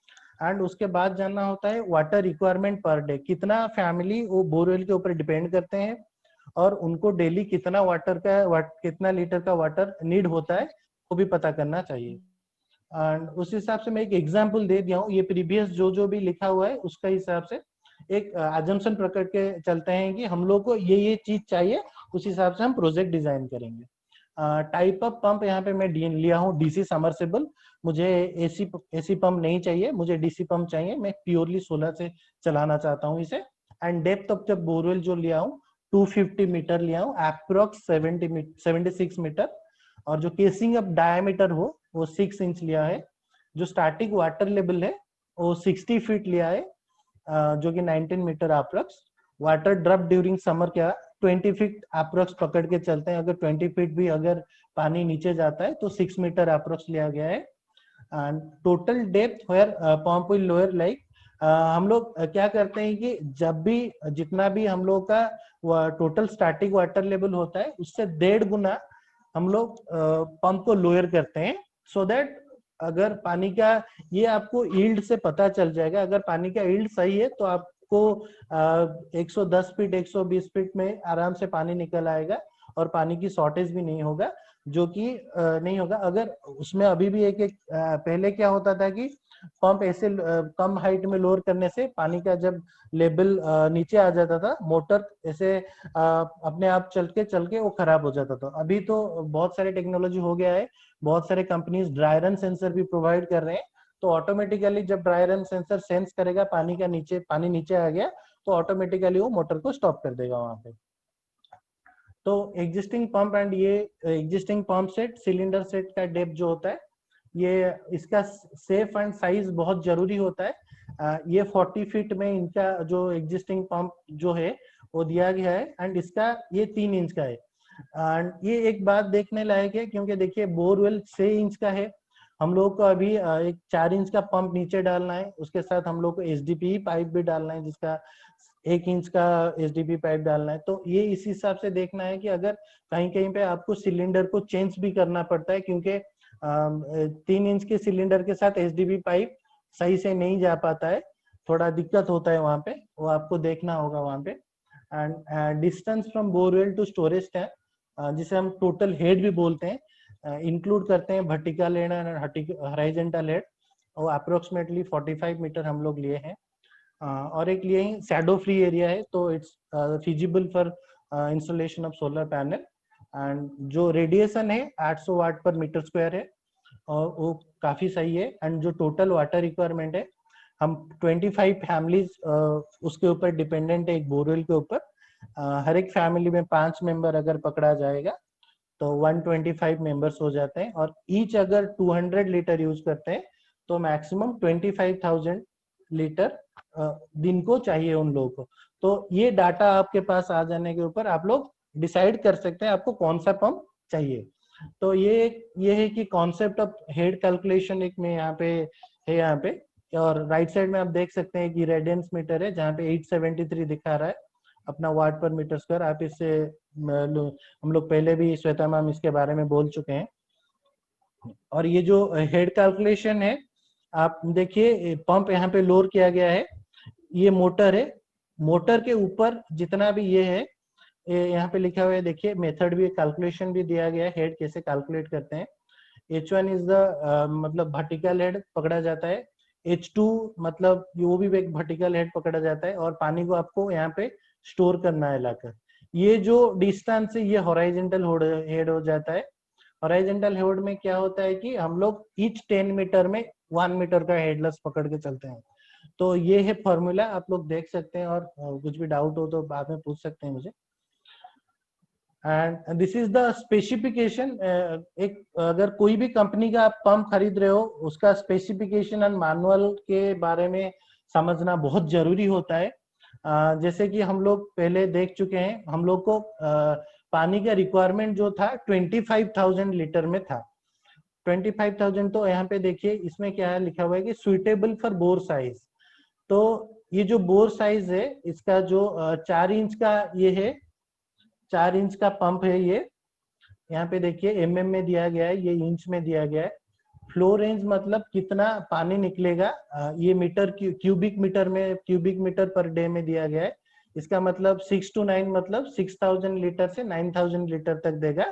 एंड उसके बाद जानना होता है वाटर रिक्वायरमेंट पर डे, कितना फैमिली वो बोरवेल के ऊपर डिपेंड करते हैं और उनको डेली कितना कितना लीटर का वाटर नीड होता है वो भी पता करना चाहिए। एंड उस हिसाब से मैं एक एग्जांपल दे दिया हूँ, ये प्रीवियस जो भी लिखा हुआ है उसका हिसाब से एक अजम्पशन प्रकट के चलते हैं कि हम लोग को ये चीज चाहिए, उस हिसाब से हम प्रोजेक्ट डिजाइन करेंगे। टाइप ऑफ पंप यहाँ पे मैं लिया हूँ डीसी समरसेबल, मुझे एसी पंप नहीं चाहिए, मुझे डीसी पंप चाहिए, मैं प्योरली सोलर से चलाना चाहता हूँ इसे। And depth of the borewell जो लिया हूँ 250 मीटर लिया हूँ, अप्रोक्स 76 मीटर, और जो केसिंग ऑफ डायमीटर हो वो 6 इंच लिया है। जो स्टैटिक वाटर लेवल है वो 60 फीट लिया है, जो कि 19 meter approx. Water drop during summer क्या 20 फीट अप्रोक्स पकड़ के चलते हैं, अगर 20 फीट भी अगर पानी नीचे जाता है तो 6 मीटर अप्रोक्स लिया गया है। And total depth where pump will lower like, हम लोग क्या करते हैं कि जब भी जितना भी हम लोग का टोटल स्टैटिक वाटर लेवल होता है उससे 1.5 गुना हम लोग पंप को लोअर करते हैं, सो दैट अगर पानी का ये आपको यील्ड से पता चल जाएगा, अगर पानी का यील्ड सही है तो आपको 110 फीट 120 फीट में आराम से पानी निकल आएगा और पानी की शॉर्टेज भी नहीं होगा, जो कि नहीं होगा। अगर उसमें अभी भी एक पहले क्या होता था कि पंप ऐसे कम हाइट में लोअर करने से पानी का जब लेवल नीचे आ जाता था, मोटर ऐसे अपने आप चल के वो खराब हो जाता था। अभी तो बहुत सारे टेक्नोलॉजी हो गया है, बहुत सारे कंपनीज ड्राई रन सेंसर भी प्रोवाइड कर रहे हैं, तो ऑटोमेटिकली जब ड्राई रन सेंसर सेंस करेगा पानी नीचे आ गया तो ऑटोमेटिकली वो मोटर को स्टॉप कर देगा वहां पे। तो एग्जिस्टिंग पंप एंड ये existing pump set cylinder set का डेप्थ जो होता है, ये इसका सेफ एंड साइज बहुत जरूरी होता है। ये 40 फीट में इनका जो एग्जिस्टिंग पंप जो है वो दिया गया है, एंड इसका ये 3 इंच का है। एंड ये एक बात देखने लायक है, क्योंकि देखिए बोरवेल 6 इंच का है, हम लोग को अभी एक 4 इंच का पंप नीचे डालना है, उसके साथ हम लोग को एसडीपी पाइप भी डालना है, जिसका 1 इंच का एसडीपी पाइप डालना है। तो ये इस हिसाब से देखना है कि अगर कहीं कहीं पे आपको सिलेंडर को चेंज भी करना पड़ता है, क्योंकि 3 इंच के सिलेंडर के साथ एसडीपी पाइप सही से नहीं जा पाता है, थोड़ा दिक्कत होता है वहां पे, वो आपको देखना होगा वहां पे। And distance from borewell to storage tank, जिसे हम टोटल हेड भी बोलते हैं, इंक्लूड करते हैं vertical head and horizontal head, वो अप्रोक्सीमेटली 45 मीटर हम लोग लिए हैं। और एक लिए शैडो फ्री एरिया है, तो it's feasible for installation of solar panel. And जो रेडिएशन है 800 वाट पर मीटर स्क्वायर है, और वो काफी सही है। एंड जो टोटल वाटर रिक्वायरमेंट है, हम 25 फैमिलीज उसके ऊपर डिपेंडेंट है, एक बोरवेल के ऊपर। हर एक फैमिली में 5 मेंबर अगर पकड़ा जाएगा तो 125 मेंबर्स हो जाते हैं, और ईच अगर 200 लीटर यूज करते हैं तो मैक्सिमम 25,000 लीटर दिन को चाहिए उन लोगों को। तो ये डाटा आपके पास आ जाने के ऊपर आप लोग डिसाइड कर सकते हैं आपको कौन सा पंप चाहिए। तो ये है कि कॉन्सेप्ट ऑफ हेड कैलकुलेशन एक में यहाँ पे है यहाँ पे। और राइट साइड में आप देख सकते हैं कि रेडियंस मीटर है, जहाँ पे 873 दिखा रहा है अपना वाट पर मीटर स्क्वायर। आप इससे हम लोग पहले भी श्वेता मैम इसके बारे में बोल चुके हैं। और ये जो हेड कैलकुलेशन है, आप देखिए पंप यहाँ पे लोड किया गया है, ये मोटर है, मोटर के ऊपर जितना भी ये है, यहाँ पे लिखा हुआ है, देखिए मेथड भी, कैलकुलेशन भी दिया गया है, हेड कैसे कैलकुलेट करते हैं। H1 इज द मतलब वर्टिकल हेड पकड़ा जाता है, H2 मतलब वो भी एक वर्टिकल हेड पकड़ा जाता है, और पानी को आपको यहाँ पे स्टोर करना है लाकर। ये जो डिस्टेंस है ये हॉरिजॉन्टल हेड हो जाता है। हॉरिजॉन्टल हेड में क्या होता है कि हम लोग ईच 10 मीटर में 1 मीटर का हेडलेस पकड़ के चलते हैं। तो ये है फॉर्मूला, आप लोग देख सकते हैं, और कुछ भी डाउट हो तो बाद में पूछ सकते हैं मुझे। And this is the specification. एक अगर कोई भी कंपनी का आप पंप खरीद रहे हो, उसका स्पेसिफिकेशन एंड मैनुअल के बारे में समझना बहुत जरूरी होता है। जैसे कि हम लोग पहले देख चुके हैं, हम लोग को पानी का रिक्वायरमेंट जो था 25,000 लीटर में था। 25,000, तो यहाँ पे देखिए इसमें क्या है लिखा हुआ है कि सुइटेबल फॉर बोर साइज। तो ये जो बोर साइज है, इसका जो 4 इंच का ये है, 4 इंच का पंप है ये, यहाँ पे देखिए एमएम में दिया गया है, ये इंच में दिया गया है। फ्लो रेंज मतलब कितना पानी निकलेगा, ये मीटर क्यूबिक मीटर में, क्यूबिक मीटर पर डे में दिया गया है। इसका मतलब 6 to 9 मतलब 6,000 लीटर से 9,000 लीटर तक देगा।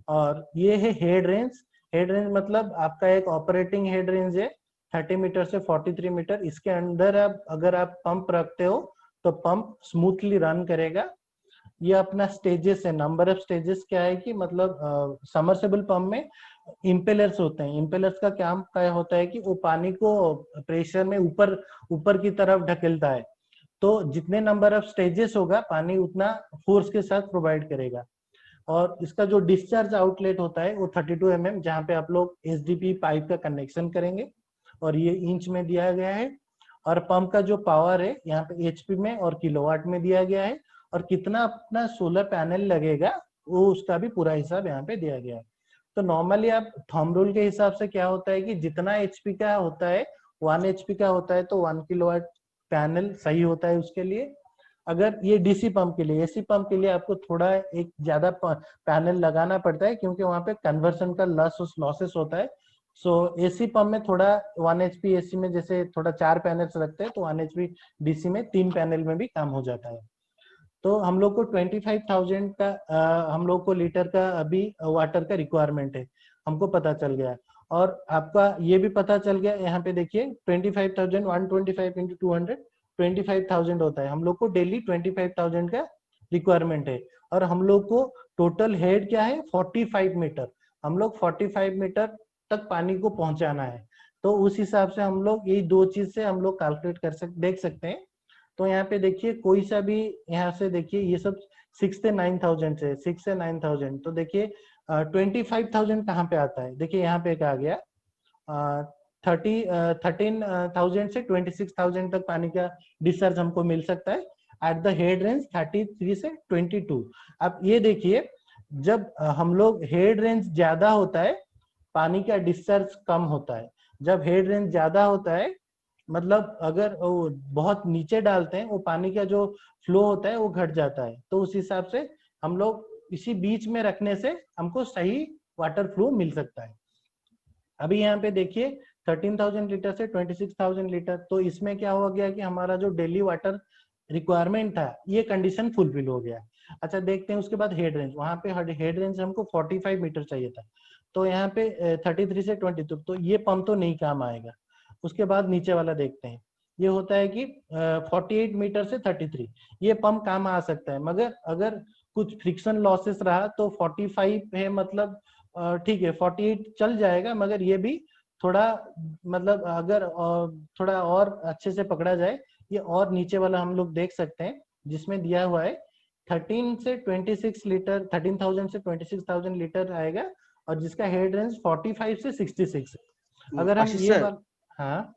और ये है हेड रेंज। हेड रेंज मतलब आपका एक ऑपरेटिंग हेड रेंज है 30 मीटर से 43 मीटर। इसके अंदर आप अगर आप पंप रखते हो तो पंप स्मूथली रन करेगा। ये अपना स्टेजेस है, नंबर ऑफ स्टेजेस क्या है कि मतलब समरसेबल पंप में इम्पेलर्स होते हैं। इम्पेलर्स का काम क्या होता है कि वो पानी को प्रेशर में ऊपर ऊपर की तरफ ढकेलता है। तो जितने नंबर ऑफ स्टेजेस होगा पानी उतना फोर्स के साथ प्रोवाइड करेगा। और इसका जो डिस्चार्ज आउटलेट होता है वो 32 mm, जहाँ पे आप लोग एसडीपी पाइप का कनेक्शन करेंगे, और ये इंच में दिया गया है। और पंप का जो पावर है यहाँ पे एचपी में और किलोवाट में दिया गया है, और कितना अपना सोलर पैनल लगेगा वो उसका भी पूरा हिसाब यहाँ पे दिया गया है। तो नॉर्मली आप थंब रूल के हिसाब से क्या होता है कि जितना एचपी का होता है, 1 एचपी का होता है, तो 1 किलोवाट पैनल सही होता है उसके लिए। अगर ये डीसी पंप के लिए, एसी पंप के लिए आपको थोड़ा एक ज्यादा पैनल लगाना पड़ता है, क्योंकि वहां पे कन्वर्सन का लॉसेस होता है। सो एसी पंप में थोड़ा 1 एचपी एसी में जैसे थोड़ा 4 पैनल्स रखते हैं, तो 1 एचपी डीसी में 3 पैनल में भी काम हो जाता है। तो हम लोग को 25,000 का हम लोग को लीटर का अभी वाटर का रिक्वायरमेंट है, हमको पता चल गया। और आपका ये भी पता चल गया, यहाँ पे देखिए 25,000 125 इंटू 200 25,000 होता है। हम लोग को डेली 25,000 का रिक्वायरमेंट है। और हम लोग को टोटल हेड क्या है 45 मीटर, हम लोग 45 मीटर तक पानी को पहुंचाना है। तो उस हिसाब से हम लोग यही दो चीज से हम लोग कैलकुलेट कर देख सकते हैं। तो यहाँ पे देखिए कोई सा भी, यहाँ से देखिए ये सब 6 से 9,000 से 6 से 9,000, तो देखिए 25,000 कहाँ पे आता है, देखिए यहाँ पे आ गया 13,000 से 26,000 तक पानी का डिस्चार्ज हमको मिल सकता है एट द हेड रेंज 33 से 22। अब ये देखिए जब हम लोग हेड रेंज ज्यादा होता है पानी का डिस्चार्ज कम होता है। जब हेड रेंज ज्यादा होता है मतलब अगर वो बहुत नीचे डालते हैं वो पानी का जो फ्लो होता है वो घट जाता है। तो उस हिसाब से हम लोग इसी बीच में रखने से हमको सही वाटर फ्लो मिल सकता है। अभी यहाँ पे देखिए 13,000 लीटर से 26,000 लीटर, तो इसमें क्या हो गया कि हमारा जो डेली वाटर रिक्वायरमेंट था ये कंडीशन फुलफिल हो गया। अच्छा देखते हैं उसके बाद हेड रेंज। वहां पे हेड रेंज हमको 45 मीटर चाहिए था, तो यहाँ पे 33 से 22, तो ये पंप तो नहीं काम आएगा। उसके बाद नीचे वाला देखते हैं, ये होता है कि 48 मीटर से 33, ये पंप काम आ सकता है, मगर अगर कुछ फ्रिक्शन लॉसेस रहा तो 45 है, मतलब ठीक है 48 चल जाएगा, मगर ये भी थोड़ा मतलब अगर थोड़ा और अच्छे से पकड़ा जाए, ये और नीचे वाला हम लोग देख सकते हैं जिसमें दिया हुआ है 13 से 26 लीटर, 13,000 से 26,000 लीटर आएगा, और जिसका हेड रेंज 45 से 66। अगर हम आशीष ये सर, वाला, हाँ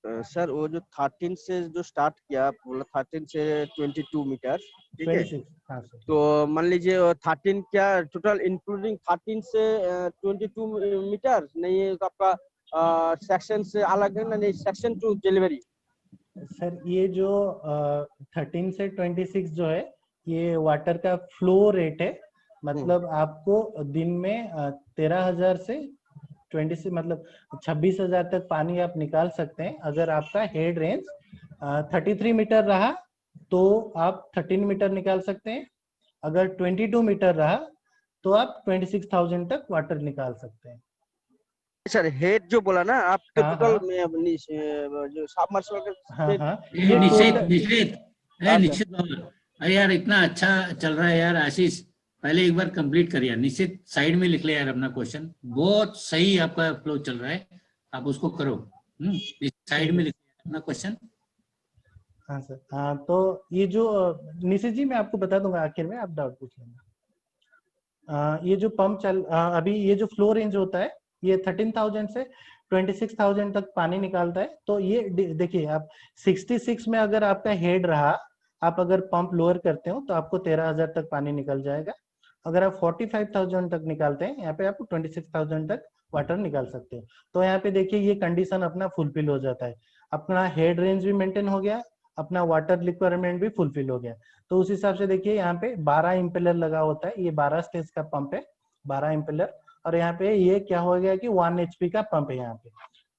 सर वो जो 13 से जो स्टार्ट किया, बोला 13 से 22 मीटर, ठीक है। 26, हाँ सर। तो मान लीजिए 13 क्या टोटल इंक्लूडिंग 13 से 22 मीटर नहीं है, तो आपका सेक्शन से अलग है ना, नहीं सेक्शन टू डिलीवरी। सर ये जो 13 से 26 जो है ये वाटर का फ्लो रेट है, मतलब आपको दिन में 13,000 से 20 से मतलब 26,000 तक पानी आप निकाल सकते हैं। अगर आपका हेड रेंज 33 मीटर रहा तो आप 13 मीटर निकाल सकते हैं, अगर 22 मीटर रहा तो आप 26,000 तक वाटर निकाल सकते हैं। सर हेड जो बोला ना आपके हाँ टोटल हाँ में जो सबमर्सिबल हाँ के हाँ, ए, ये निश्चित टोटल, निश्चित ए, हाँ सर। निश्चित बाबा, अरे यार इतना अच्छा चल रहा है यार आशीष, पहले एक बार कंप्लीट कर यार। निश्चित साइड में लिख ले यार अपना क्वेश्चन, बहुत सही आपका फ्लो चल रहा है, आप उसको करो। साइड ठीक में है। लिख अपना क्वेश्चन। हाँ सर, हाँ तो ये जो निशा जी मैं आपको बता दूंगा आखिर में, आप डाउट पूछ लेना। ये जो पंप अभी ये जो फ्लो रेंज होता है ये 13,000 से 26,000 तक पानी निकालता है। तो ये देखिए आप 66 में अगर आपका हेड रहा, आप अगर पंप लोअर करते हो तो आपको 13,000 तक पानी निकल जाएगा। अगर आप 45,000 तक निकालते हैं, यहाँ पे आप 26,000 तक वाटर निकाल सकते हो। तो यहाँ पे देखिए ये कंडीशन अपना फुलफिल हो जाता है, अपना हेड रेंज भी मेंटेन हो गया, अपना वाटर रिक्वायरमेंट भी फुलफिल हो गया। तो उस हिसाब से देखिए यहाँ पे 12 इम्पेलर लगा होता है, ये 12 स्टेज का पंप है, 12 इम्पेलर। और यहाँ पे ये क्या हो गया कि 1 HP का पंप है यहाँ पे।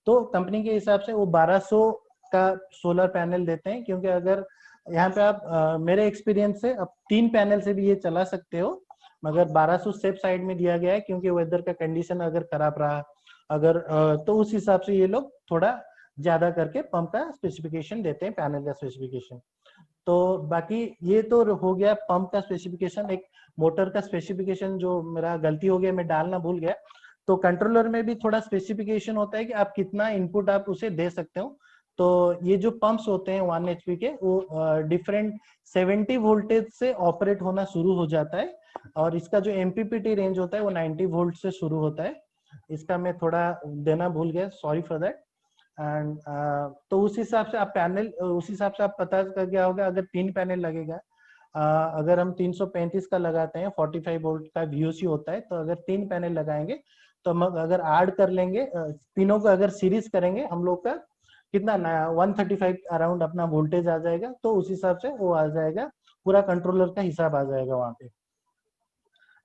तो कंपनी के हिसाब से वो 1200 का सोलर पैनल देते हैं, क्योंकि अगर यहाँ पे आप मेरे एक्सपीरियंस से अब 3 पैनल से भी ये चला सकते हो, मगर 1200 सेफ साइड में दिया गया है, क्योंकि वेदर का कंडीशन अगर खराब रहा अगर तो उस हिसाब से ये लोग थोड़ा ज्यादा करके पंप का स्पेसिफिकेशन देते हैं, पैनल का स्पेसिफिकेशन। तो बाकी ये तो हो गया पंप का स्पेसिफिकेशन। एक मोटर का स्पेसिफिकेशन जो मेरा गलती हो गया, मैं डालना भूल गया। तो कंट्रोलर में भी थोड़ा स्पेसिफिकेशन होता है कि आप कितना इनपुट आप उसे दे सकते हो। तो ये जो पंप्स होते हैं 1 HP के, वो डिफरेंट 70 वोल्टेज से ऑपरेट होना शुरू हो जाता है, और इसका जो MPPT रेंज होता है वो 90 वोल्ट से शुरू होता है। इसका मैं थोड़ा देना भूल गया, सॉरी फॉर दैट। एंड तो उस हिसाब से आप पैनल, उस हिसाब से आप पता कर गया होगा अगर 3 पैनल लगेगा। अगर हम 335 का लगाते हैं, 45 वोल्ट का VOC होता है, तो अगर 3 पैनल लगाएंगे तो हम अगर ऐड कर लेंगे तीनों को, अगर सीरीज करेंगे हम लोग का कितना 135 अराउंड अपना वोल्टेज आ जाएगा। तो उस हिसाब से वो आ जाएगा, पूरा कंट्रोलर का हिसाब आ जाएगा वहां पे।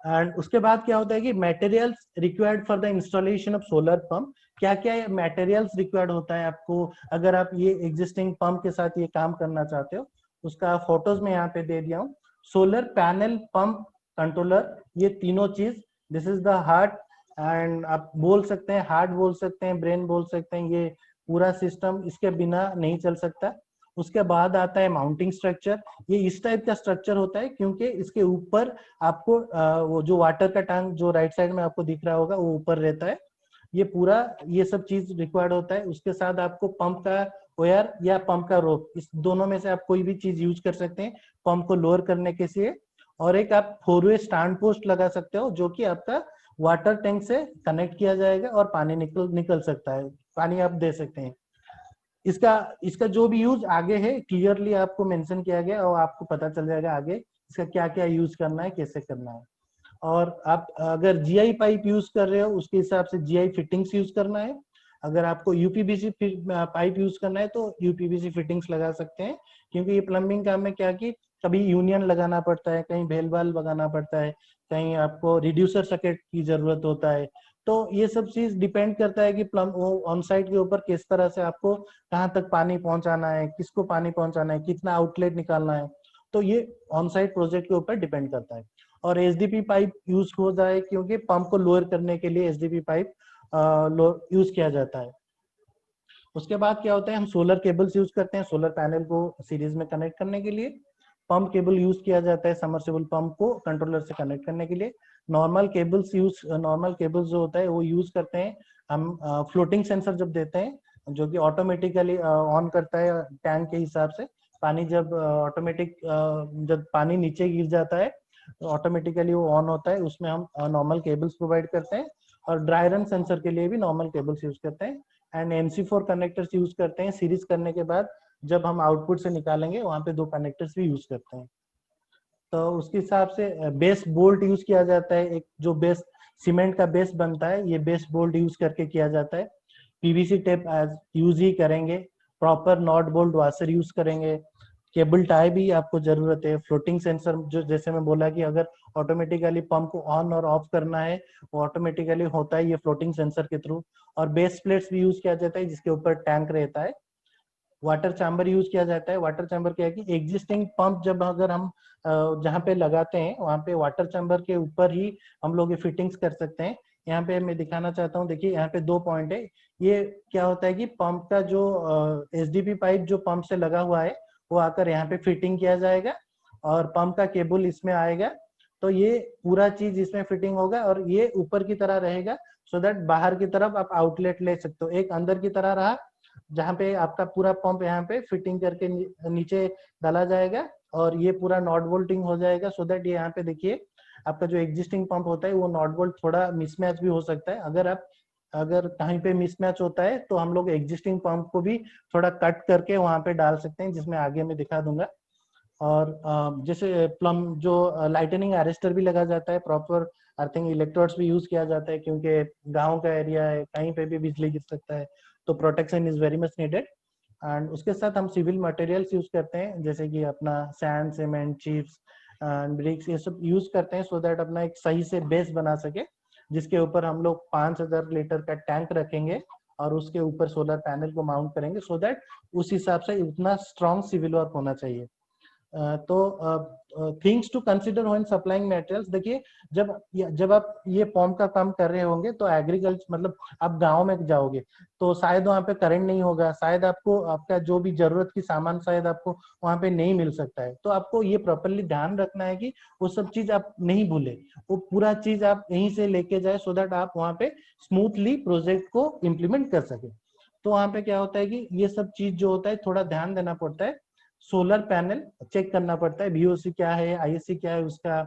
एंड उसके बाद क्या होता है कि materials required for the installation of solar pump, क्या क्या मटेरियल्स रिक्वायर्ड होता है आपको अगर आप ये एग्जिस्टिंग पंप के साथ ये काम करना चाहते हो। उसका फोटोज में यहाँ पे दे दिया हूँ। सोलर पैनल, पंप, कंट्रोलर, ये तीनों चीज, this is the heart. And आप बोल सकते हैं हार्ट, बोल सकते हैं ब्रेन, बोल सकते हैं, ये पूरा सिस्टम इसके बिना नहीं चल सकता। उसके बाद आता है माउंटिंग स्ट्रक्चर। ये इस टाइप का स्ट्रक्चर होता है क्योंकि इसके ऊपर आपको वो जो वाटर का टैंक जो राइट साइड में आपको दिख रहा होगा वो ऊपर रहता है। ये पूरा ये सब चीज रिक्वायर्ड होता है। उसके साथ आपको पंप का वायर या पंप का रोप, इस दोनों में से आप कोई भी चीज यूज कर सकते हैं पंप को लोअर करने के लिए। और एक आप 4-वे स्टैंड पोस्ट लगा सकते हो जो कि आपका वाटर टैंक से कनेक्ट किया जाएगा और पानी निकल सकता है, पानी आप दे सकते हैं। इसका इसका जो भी यूज आगे है क्लियरली आपको मेंशन किया गया और आपको पता चल जाएगा आगे इसका क्या क्या यूज करना है, कैसे करना है। और आप अगर जीआई पाइप यूज कर रहे हो उसके हिसाब से जीआई फिटिंग्स यूज करना है। अगर आपको यूपीवीसी पाइप यूज करना है तो यूपीवीसी फिटिंग्स लगा सकते हैं, क्योंकि ये प्लम्बिंग काम में क्या कि कभी यूनियन लगाना पड़ता है, कहीं बेल बाल लगाना पड़ता है, कहीं आपको रिड्यूसर सर्किट की जरूरत होता है। तो ये सब चीज डिपेंड करता है कि प्लम वो ऑन साइट के ऊपर किस तरह से आपको कहाँ तक पानी पहुंचाना है, किसको पानी पहुंचाना है, कितना आउटलेट निकालना है। तो ये ऑन साइट प्रोजेक्ट के ऊपर डिपेंड करता है। और एसडीपी पाइप यूज हो जाए क्योंकि पंप को लोअर करने के लिए एसडीपी पाइप यूज किया जाता है। उसके बाद क्या होता है, हम सोलर केबल्स यूज करते हैं सोलर पैनल को सीरीज में कनेक्ट करने के लिए। पंप केबल यूज किया जाता है समर्सिबल पंप को कंट्रोलर से कनेक्ट करने के लिए। नॉर्मल केबल्स जो होता है वो यूज करते हैं हम फ्लोटिंग सेंसर जब देते हैं, जो कि ऑटोमेटिकली ऑन करता है टैंक के हिसाब से। पानी जब जब पानी नीचे गिर जाता है तो ऑटोमेटिकली वो ऑन होता है, उसमें हम नॉर्मल केबल्स प्रोवाइड करते हैं। और ड्राई रन सेंसर के लिए भी नॉर्मल केबल्स यूज करते हैं। एंड MC4 कनेक्टर्स यूज करते हैं सीरीज करने के बाद, जब हम आउटपुट से निकालेंगे वहां पे 2 कनेक्टर्स भी यूज करते हैं। तो उसके हिसाब से बेस बोल्ट यूज किया जाता है, एक जो बेस सीमेंट का बेस बनता है ये बेस बोल्ट यूज करके किया जाता है। पीवीसी टेप यूज ही करेंगे, proper not bolt washer use करेंगे। केबल टाई भी आपको जरूरत है। फ्लोटिंग सेंसर जो जैसे मैं बोला कि अगर ऑटोमेटिकली पंप को ऑन और ऑफ करना है वो ऑटोमेटिकली होता है ये फ्लोटिंग सेंसर के थ्रू। और बेस प्लेट्स भी यूज किया जाता है जिसके ऊपर टैंक रहता है। वाटर चैम्बर यूज किया जाता है। वाटर चैम्बर क्या है कि एग्जिस्टिंग पंप जब अगर हम जहाँ पे लगाते हैं वहां पे वाटर चैम्बर के ऊपर ही हम लोग ये फिटिंग्स कर सकते हैं। यहाँ पे मैं दिखाना चाहता हूँ, देखिए यहाँ पे 2 पॉइंट है। ये क्या होता है कि पंप का जो एसडीपी पाइप जो पंप से लगा हुआ है वो आकर यहाँ पे फिटिंग किया जाएगा और पंप का केबल इसमें आएगा। तो ये पूरा चीज इसमें फिटिंग होगा और ये ऊपर की तरह रहेगा, सो दैट बाहर की तरफ आप आउटलेट ले सकते हो। एक अंदर की तरह रहा जहाँ पे आपका पूरा पंप यहाँ पे फिटिंग करके नीचे डाला जाएगा और ये पूरा नॉट बोल्टिंग हो जाएगा, सो दैट ये यहाँ पे देखिए आपका जो एग्जिस्टिंग पंप होता है वो नॉट बोल्ट थोड़ा मिसमैच भी हो सकता है। अगर कहीं पे मिसमैच होता है तो हम लोग एग्जिस्टिंग पंप को भी थोड़ा कट करके वहां पे डाल सकते हैं, जिसमें आगे मैं दिखा दूंगा। और जैसे प्लम जो लाइटनिंग अरेस्टर भी लगा जाता है, प्रॉपर अर्थिंग इलेक्ट्रोड्स भी यूज किया जाता है क्योंकि गांव का एरिया है, कहीं पे भी बिजली गिर सकता है, तो protection is very much needed. And उसके साथ हम सिविल मटेरियल्स यूज करते हैं जैसे कि अपना sand, cement, chips and bricks, ये सब यूज करते हैं सो दैट अपना एक सही से बेस बना सके, जिसके ऊपर हम लोग 5000 लीटर का टैंक रखेंगे और उसके ऊपर सोलर पैनल को माउंट करेंगे, सो दैट उस हिसाब से उतना स्ट्रॉन्ग सिविल वर्क होना चाहिए। तो things to consider when supplying materials, देखिए जब आप ये पंप का काम कर रहे होंगे तो एग्रीकल्चर मतलब आप गांव में जाओगे तो शायद वहाँ पे करंट नहीं होगा, शायद आपको आपका जो भी जरूरत की सामान शायद आपको वहाँ पे नहीं मिल सकता है। तो आपको ये प्रॉपरली ध्यान रखना है कि वो सब चीज आप नहीं भूले, वो पूरा चीज आप यहीं से लेके जाए सो दैट आप वहाँ पे स्मूथली प्रोजेक्ट को इम्प्लीमेंट कर सके। तो वहाँ पे क्या होता है कि ये सब चीज जो होता है थोड़ा ध्यान देना पड़ता है। सोलर पैनल चेक करना पड़ता है, बीओसी क्या है, आईएससी क्या है उसका,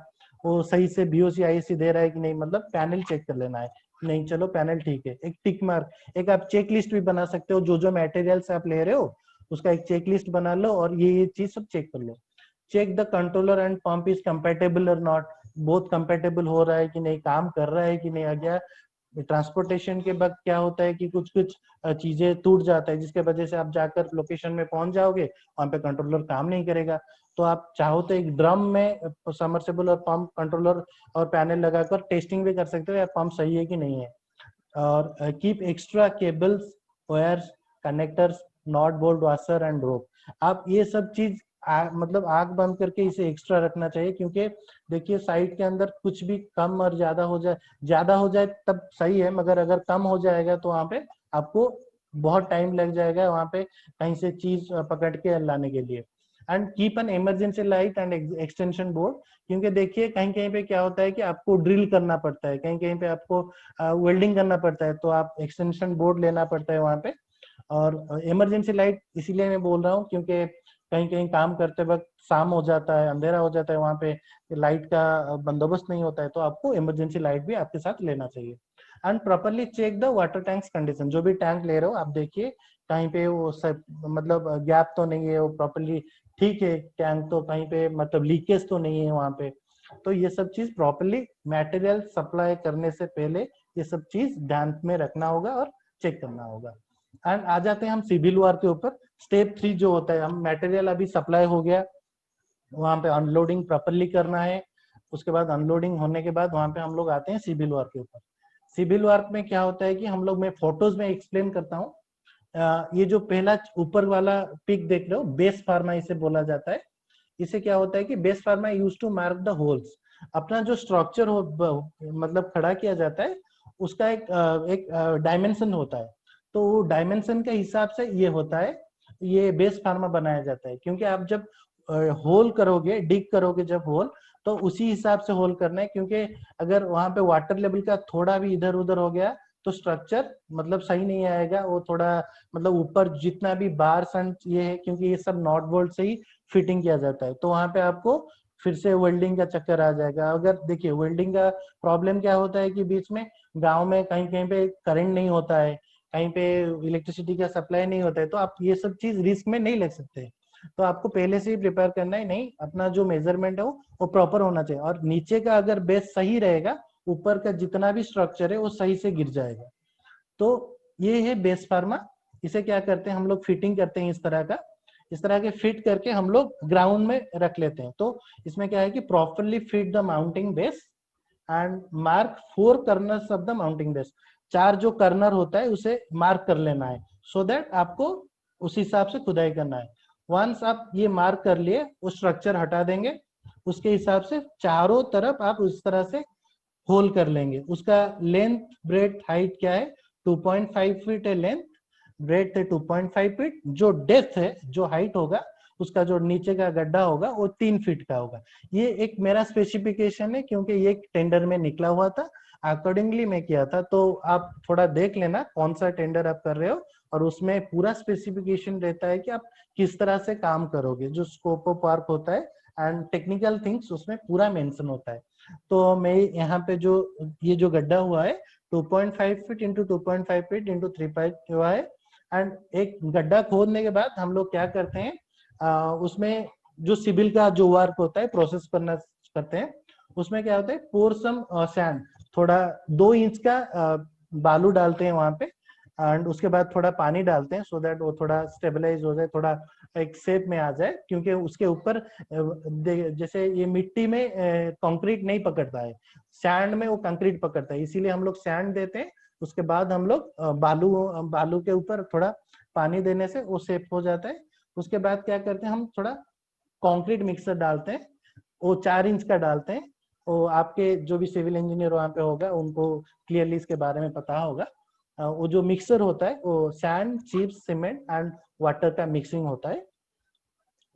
वो सही से बीओसी आईएससी दे रहा है कि नहीं, मतलब पैनल चेक कर लेना है। नहीं चलो पैनल ठीक है, एक टिक मार्क, एक आप चेक लिस्ट भी बना सकते हो, जो जो मटेरियल्स आप ले रहे हो उसका एक चेक लिस्ट बना लो और ये चीज सब चेक कर लो। Check the controller and pump is compatible और नॉट, बहुत कंपेटेबल हो रहा है कि नहीं, काम कर रहा है कि नहीं। आगे ट्रांसपोर्टेशन के वक्त क्या होता है कि कुछ कुछ चीजें टूट जाता है जिसके वजह से आप जाकर लोकेशन में पहुंच जाओगे वहां पे कंट्रोलर काम नहीं करेगा। तो आप चाहो तो एक ड्रम में सबमर्सिबल और पंप कंट्रोलर और पैनल लगाकर टेस्टिंग भी कर सकते हो या पंप सही है कि नहीं है। और keep extra cables, wires, connectors, nut bolt, washer and rope. आप ये सब चीज मतलब आग बंद करके इसे एक्स्ट्रा रखना चाहिए, क्योंकि देखिए साइट के अंदर कुछ भी कम और ज्यादा हो जाए तब सही है, मगर अगर कम हो जाएगा तो वहां पे आपको बहुत टाइम लग जाएगा वहां पे कहीं से चीज पकड़ के लाने के लिए। And keep an emergency light and extension board, क्योंकि देखिए कहीं कहीं पे क्या होता है कि आपको ड्रिल करना पड़ता है, कहीं कहीं पे आपको वेल्डिंग करना पड़ता है, तो आप एक्सटेंशन बोर्ड लेना पड़ता है वहां पे। और इमरजेंसी लाइट इसीलिए मैं बोल रहा हूँ क्योंकि कहीं कहीं काम करते वक्त शाम हो जाता है, अंधेरा हो जाता है, वहां पे लाइट का बंदोबस्त नहीं होता है, तो आपको इमरजेंसी लाइट भी आपके साथ लेना चाहिए। And properly check the water tanks condition, जो भी टैंक ले रहे हो आप देखिए कहीं पे वो सब मतलब गैप तो नहीं है, वो प्रॉपरली ठीक है टैंक, तो कहीं पे मतलब लीकेज तो नहीं है वहां पे। तो ये सब चीज प्रॉपरली मटेरियल सप्लाई करने से पहले ये सब चीज ध्यान में रखना होगा और चेक करना होगा। एंड आ जाते हैं हम सिविल वार के ऊपर। स्टेप 3 जो होता है, हम मटेरियल अभी सप्लाई हो गया, वहां पे अनलोडिंग प्रॉपरली करना है। उसके बाद अनलोडिंग होने के बाद वहां पे हम लोग आते हैं सिविल वर्क के ऊपर। सिविल वर्क में क्या होता है कि हम लोग, मैं फोटोज में एक्सप्लेन करता हूँ। ये जो पहला ऊपर वाला पिक देख रहे हो, बेस फार्मा इसे बोला जाता है। इसे क्या होता है कि base former use to mark the holes. अपना जो स्ट्रक्चर हो मतलब खड़ा किया जाता है, उसका एक डायमेंशन होता है। तो वो डायमेंशन के हिसाब से ये होता है, ये बेस फार्मा बनाया जाता है। क्योंकि आप जब होल करोगे, डिग करोगे जब होल, तो उसी हिसाब से होल करना है। क्योंकि अगर वहां पे वाटर लेवल का थोड़ा भी इधर उधर हो गया तो स्ट्रक्चर मतलब सही नहीं आएगा। वो थोड़ा मतलब ऊपर जितना भी बार सन ये है, क्योंकि ये सब नॉट बोल्ट से ही फिटिंग किया जाता है, तो वहां पे आपको फिर से वेल्डिंग का चक्कर आ जाएगा। अगर देखिए वेल्डिंग का प्रॉब्लम क्या होता है कि बीच में गांव में कहीं कहीं पे करंट नहीं होता है, कहीं पे इलेक्ट्रिसिटी का सप्लाई नहीं होता है, तो आप ये सब चीज रिस्क में नहीं ले सकते। तो आपको पहले से ही प्रिपेयर करना है, नहीं अपना जो मेजरमेंट है वो प्रॉपर होना चाहिए। और नीचे का अगर बेस सही रहेगा, ऊपर का जितना भी स्ट्रक्चर है वो सही से गिर जाएगा। तो ये है बेस फार्मा। इसे क्या करते हैं हम लोग, फिटिंग करते हैं इस तरह के फिट करके हम लोग ग्राउंड में रख लेते हैं। तो इसमें क्या है कि properly fit the mounting base and mark 4 corners of the mounting base. 4 जो कर्नर होता है उसे मार्क कर लेना है, सो दैट आपको उस हिसाब से खुदाई करना है। वंस आप ये मार्क कर लिए, वो स्ट्रक्चर हटा देंगे, उसके हिसाब से चारों तरफ आप उस तरह से होल कर लेंगे। उसका लेंथ ब्रेथ हाइट क्या है, 2.5 फीट है लेंथ, ब्रेथ है 2.5 फीट। जो डेप्थ है, जो हाइट होगा, उसका जो नीचे का गड्ढा होगा वो 3 फीट का होगा। ये एक मेरा स्पेसिफिकेशन है, क्योंकि ये टेंडर में निकला हुआ था, अकॉर्डिंगली मैं किया था। तो आप थोड़ा देख लेना कौन सा टेंडर आप कर रहे हो, और उसमें पूरा स्पेसिफिकेशन रहता है कि आप किस तरह से काम करोगे। जो स्कोप ऑफ वर्क होता है एंड टेक्निकल थिंग्स उसमें पूरा मेंशन होता है। तो मैं यहाँ पे जो ये जो गड्ढा हुआ है 2.5 फीट इंटू 2.5 फीट इंटू 3 हुआ है। एंड एक गड्ढा खोदने के बाद हम लोग क्या करते हैं, उसमें जो सिविल का जो वर्क होता है, प्रोसेस करते हैं। उसमें क्या होता है, पोर सम सैंड, थोड़ा 2 इंच का बालू डालते हैं वहां पे, एंड उसके बाद थोड़ा पानी डालते हैं, सो दैट वो थोड़ा स्टेबलाइज हो जाए, थोड़ा एक शेप में आ जाए। क्योंकि उसके ऊपर जैसे ये मिट्टी में कंक्रीट नहीं पकड़ता है, सैंड में वो कंक्रीट पकड़ता है, इसीलिए हम लोग सैंड देते हैं। उसके बाद हम लोग बालू के ऊपर थोड़ा पानी देने से वो शेप हो जाता है। उसके बाद क्या करते हैं, हम थोड़ा कंक्रीट मिक्सर डालते हैं, वो 4 इंच का डालते हैं। वो आपके जो भी सिविल इंजीनियर वहां पे होगा उनको क्लियरली इसके बारे में पता होगा। वो जो मिक्सर होता है वो sand, chips, cement and water का मिक्सिंग होता है।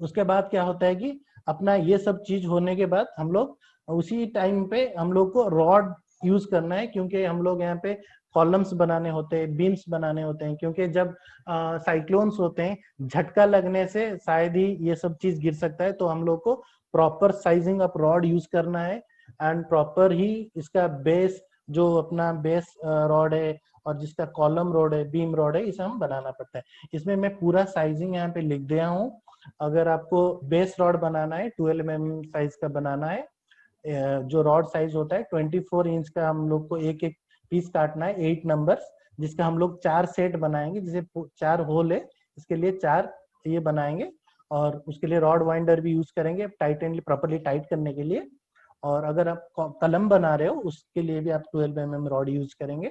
उसके बाद क्या होता है कि अपना ये सब चीज होने के बाद हम लोग उसी टाइम पे हम लोग को रॉड यूज करना है, क्योंकि हम लोग यहाँ पे कॉलम्स बनाने होते हैं, बीम्स बनाने होते हैं। क्योंकि जब साइक्लोन्स होते हैं, झटका लगने से शायद ही ये सब चीज गिर सकता है। तो हम लोग को proper sizing of rod use करना है, एंड प्रॉपर ही इसका बेस, जो अपना बेस रॉड है और जिसका कॉलम रॉड है, बीम रॉड है, इसे हम बनाना पड़ता है। इसमें मैं पूरा साइजिंग यहाँ पे लिख दिया हूँ। अगर आपको बेस रॉड बनाना है 12 mm साइज का बनाना है, जो रॉड साइज होता है 24 इंच का, हम लोग को एक एक पीस काटना है 8 नंबर्स, जिसका हम लोग 4 सेट बनाएंगे। जिसे 4 होल है, इसके लिए 4 ये बनाएंगे। और उसके लिए रॉड वाइंडर भी यूज करेंगे टाइटनली प्रॉपरली टाइट करने के लिए। और अगर आप कलम बना रहे हो उसके लिए भी आप 12 mm रॉड यूज करेंगे।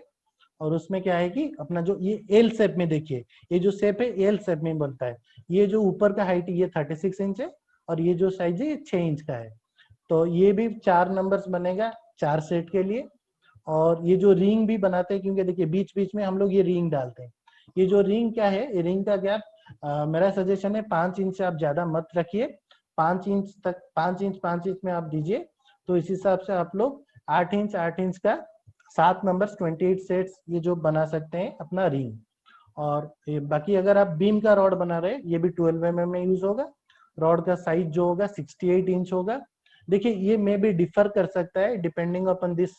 और उसमें क्या है कि अपना जो ये एल शेप में, देखिए ये जो शेप है एल शेप में बनता है। ये जो ऊपर का हाइट ये 36 इंच है, और ये जो साइज है ये 6 इंच का है। तो ये भी 4 नंबर्स बनेगा 4 सेट के लिए। और ये जो रिंग भी बनाते हैं, क्योंकि देखिए बीच बीच में हम लोग ये रिंग डालते हैं। ये जो रिंग क्या है, ये रिंग का गैप मेरा सजेशन है 5 इंच से आप ज्यादा मत रखिए। 5 इंच तक, 5 इंच में आप दीजिए। तो इस हिसाब से आप लोग 8 इंच का 7 नंबर्स 28 सेट्स ये जो बना सकते हैं अपना रिंग। और बाकी अगर आप बीम का रॉड बना रहे हैं, ये भी 12 mm में यूज होगा। रॉड का साइज जो होगा 68 इंच होगा। देखिए ये मे भी डिफर कर सकता है डिपेंडिंग अपॉन दिस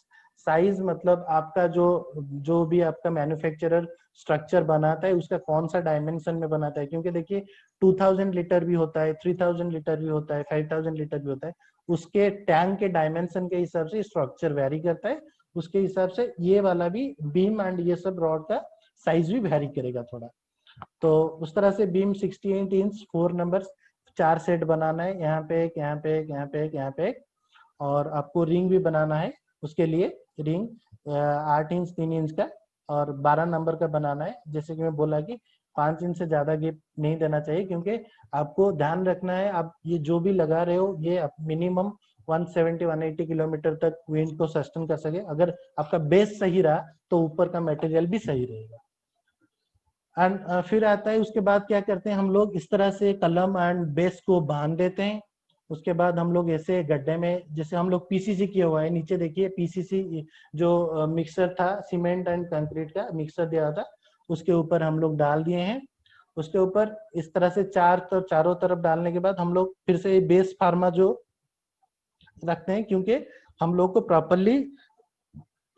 साइज मतलब आपका जो भी आपका मैन्युफैक्चरर स्ट्रक्चर बनाता है उसका कौन सा डायमेंशन में बनाता है, क्योंकि देखिए 2000 लीटर भी होता है, 3000 लीटर भी होता है, 5000 लीटर भी होता है, उसके टैंक के डायमेंशन के हिसाब से स्ट्रक्चर वेरी करता है, उसके हिसाब से ये वाला भी बीम एंड ये सब रॉड का साइज भी वेरी करेगा थोड़ा। तो उस तरह से बीम 68 इंच 4 नंबर्स 4 सेट बनाना है, यहाँ पे एक, यहाँ पे एक, यहाँ पे एक, यहाँ पे एक, और आपको रिंग भी बनाना है, उसके लिए रिंग 8 इंच 3 इंच का और 12 नंबर का बनाना है। जैसे कि मैं बोला कि 5 इंच से ज्यादा गैप नहीं देना चाहिए, क्योंकि आपको ध्यान रखना है आप ये जो भी लगा रहे हो ये मिनिमम 170-180 किलोमीटर तक विंड को सस्टेन कर सके। अगर आपका बेस सही रहा तो ऊपर का मटेरियल भी सही रहेगा। एंड फिर आता है उसके बाद क्या करते हैं हम लोग, इस तरह से कलम एंड बेस को बांध देते हैं। उसके बाद हम लोग ऐसे गड्ढे में, जैसे हम लोग पीसीसी किया हुआ है, नीचे देखिए पीसीसी जो मिक्सर था, सीमेंट एंड कंक्रीट का मिक्सर दिया था, उसके ऊपर हम लोग डाल दिए हैं। उसके ऊपर इस तरह से चारों तरफ डालने के बाद हम लोग फिर से बेस फार्मा जो रखते हैं, क्योंकि हम लोग को प्रॉपरली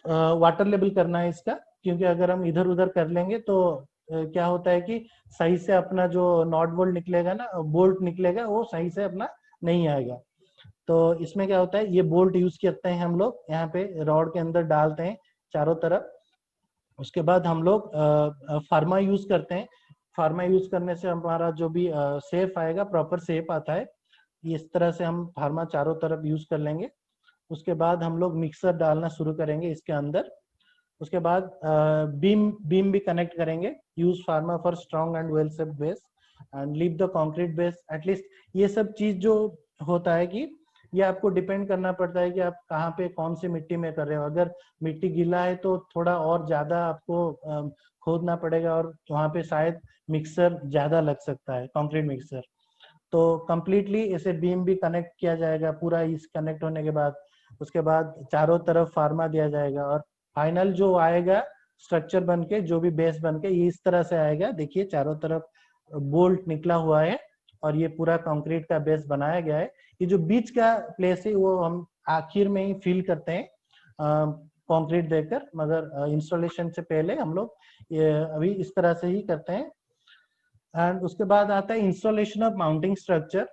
वाटर लेवल करना है इसका, क्योंकि अगर हम इधर उधर कर लेंगे तो क्या होता है कि सही से अपना जो नॉट बोल्ट निकलेगा ना, बोल्ट निकलेगा, वो सही से अपना नहीं आएगा। तो इसमें क्या होता है, ये बोल्ट यूज करते हैं हम लोग, यहाँ पे रॉड के अंदर डालते हैं चारों तरफ। उसके बाद हम लोग फार्मा यूज करते हैं। फार्मा यूज करने से हमारा जो भी शेप आएगा, प्रॉपर शेप आता है। इस तरह से हम फार्मा चारों तरफ यूज कर लेंगे। उसके बाद हम लोग मिक्सर डालना शुरू करेंगे इसके अंदर। उसके बाद बीम भी कनेक्ट करेंगे। Use pharma for strong and well सेप्ड base and leave the concrete base at least. ये सब चीज जो होता है कि ये आपको डिपेंड करना पड़ता है कि आप कहाँ पे कौन सी मिट्टी में कर रहे हो। अगर मिट्टी गीला है तो थोड़ा और ज्यादा आपको खोदना पड़ेगा और वहाँ पे शायद मिक्सर ज्यादा लग सकता है, कंक्रीट मिक्सर। तो कंप्लीटली ऐसे बीम भी कनेक्ट किया जाएगा पूरा। इस कनेक्ट होने के बाद उसके बाद चारों तरफ फार्मा दिया जाएगा और फाइनल जो आएगा स्ट्रक्चर बन के, जो भी बेस बन के, ये इस तरह से आएगा। देखिए चारों तरफ बोल्ट निकला हुआ है और ये पूरा कंक्रीट का बेस बनाया गया है। ये जो बीच का प्लेस है वो हम आखिर में ही फिल करते हैं कंक्रीट देकर, मगर इंस्टॉलेशन से पहले हम लोग ये अभी इस तरह से ही करते हैं। एंड उसके बाद आता है इंस्टॉलेशन ऑफ माउंटिंग स्ट्रक्चर।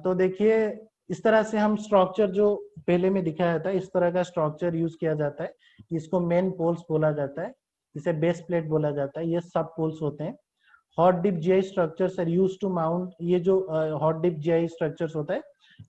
तो देखिए इस तरह से हम स्ट्रक्चर जो पहले में दिखाया था, इस तरह का स्ट्रक्चर यूज किया जाता है। इसको मेन पोल्स बोला जाता है, इसे बेस प्लेट बोला जाता है, ये सब पोल्स होते हैं। Hot dip GI structures are used to mount. ये जो हॉट डिप जीआई स्ट्रक्चर्स होता है,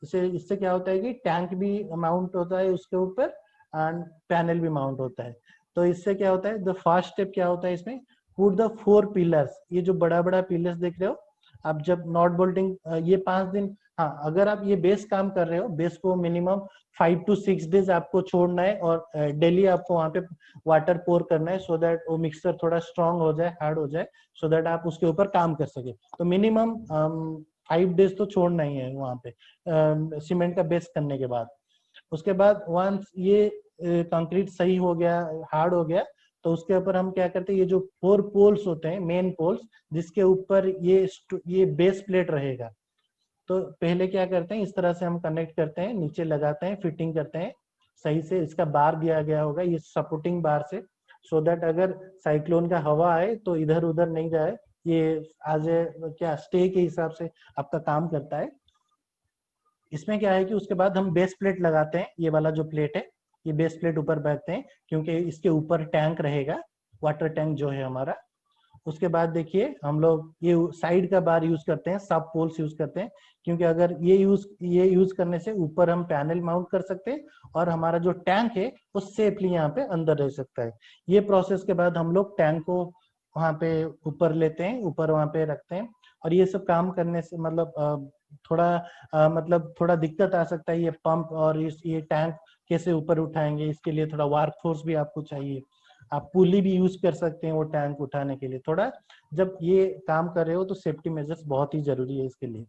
इससे क्या होता है कि टैंक भी माउंट होता है उसके ऊपर एंड पैनल भी माउंट होता है। तो इससे क्या होता है, द फर्स्ट स्टेप क्या होता है इसमें, पुट द 4 पिलर्स। ये जो बड़ा बड़ा पिलर्स देख रहे हो आप, जब नॉट बोल्टिंग ये 5 दिन, हाँ अगर आप ये बेस काम कर रहे हो, बेस को मिनिमम 5 to 6 डेज आपको छोड़ना है और डेली आपको वहाँ पे वाटर पोर करना है, सो दैट वो मिक्सचर थोड़ा स्ट्रांग हो जाए, हार्ड हो जाए, सो दैट आप उसके ऊपर काम कर सके। तो मिनिमम 5 डेज तो छोड़ना ही है वहाँ पे सीमेंट का बेस करने के बाद। उसके बाद वंस ये कंक्रीट सही हो गया, हार्ड हो गया, तो उसके ऊपर हम क्या करते हैं, ये जो 4 पोल्स होते हैं, मेन पोल्स, जिसके ऊपर ये बेस प्लेट रहेगा, तो पहले क्या करते हैं, इस तरह से हम कनेक्ट करते हैं, नीचे लगाते हैं, फिटिंग करते हैं सही से। इसका बार दिया गया होगा, ये सपोर्टिंग बार से, सो दैट अगर साइक्लोन का हवा आए तो इधर उधर नहीं जाए। ये आज क्या स्टे के हिसाब से आपका काम करता है। इसमें क्या है कि उसके बाद हम बेस प्लेट लगाते हैं। ये वाला जो प्लेट है, ये बेस प्लेट ऊपर बैठते हैं, क्योंकि इसके ऊपर टैंक रहेगा, वाटर टैंक जो है हमारा। उसके बाद देखिए हम लोग ये साइड का बार यूज करते हैं, सब पोल्स यूज करते हैं, क्योंकि अगर ये यूज करने से ऊपर हम पैनल माउंट कर सकते हैं और हमारा जो टैंक है वो सेफली यहाँ पे अंदर रह सकता है। ये प्रोसेस के बाद हम लोग टैंक को वहाँ पे ऊपर लेते हैं, ऊपर वहाँ पे रखते हैं। और ये सब काम करने से मतलब थोड़ा दिक्कत आ सकता है। ये पंप और ये टैंक कैसे ऊपर उठाएंगे, इसके लिए थोड़ा वर्क फोर्स भी आपको चाहिए। आप पुली भी यूज कर सकते हैं वो टैंक उठाने के लिए। थोड़ा जब ये काम कर रहे हो तो सेफ्टी मेजर्स बहुत ही जरूरी है इसके लिए।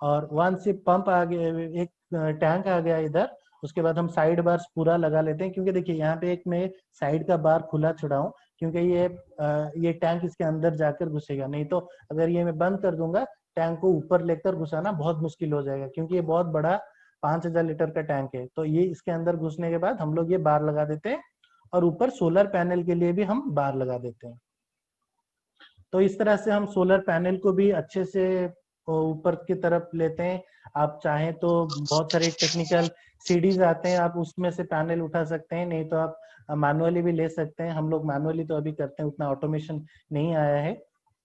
और वंस ये पंप आ गया, एक टैंक आ गया इधर, उसके बाद हम साइड बार्स पूरा लगा लेते हैं, क्योंकि देखिए यहाँ पे एक मैं साइड का बार खुला छुड़ाऊं, क्योंकि ये टैंक इसके अंदर जाकर घुसेगा। नहीं तो अगर ये मैं बंद कर दूंगा, टैंक को ऊपर लेकर घुसाना बहुत मुश्किल हो जाएगा, क्योंकि ये बहुत बड़ा 5000 लीटर का टैंक है, तो ये इसके अंदर घुसने के बाद हम लोग ये बार लगा देते हैं और ऊपर सोलर पैनल के लिए भी हम बार लगा देते हैं। तो इस तरह से हम सोलर पैनल को भी अच्छे से ऊपर की तरफ लेते हैं। आप चाहें तो बहुत सारे टेक्निकल सीडीज आते हैं, आप उसमें से पैनल उठा सकते हैं, नहीं तो आप मैनुअली भी ले सकते हैं। हम लोग मैनुअली तो अभी करते हैं, उतना ऑटोमेशन नहीं आया है।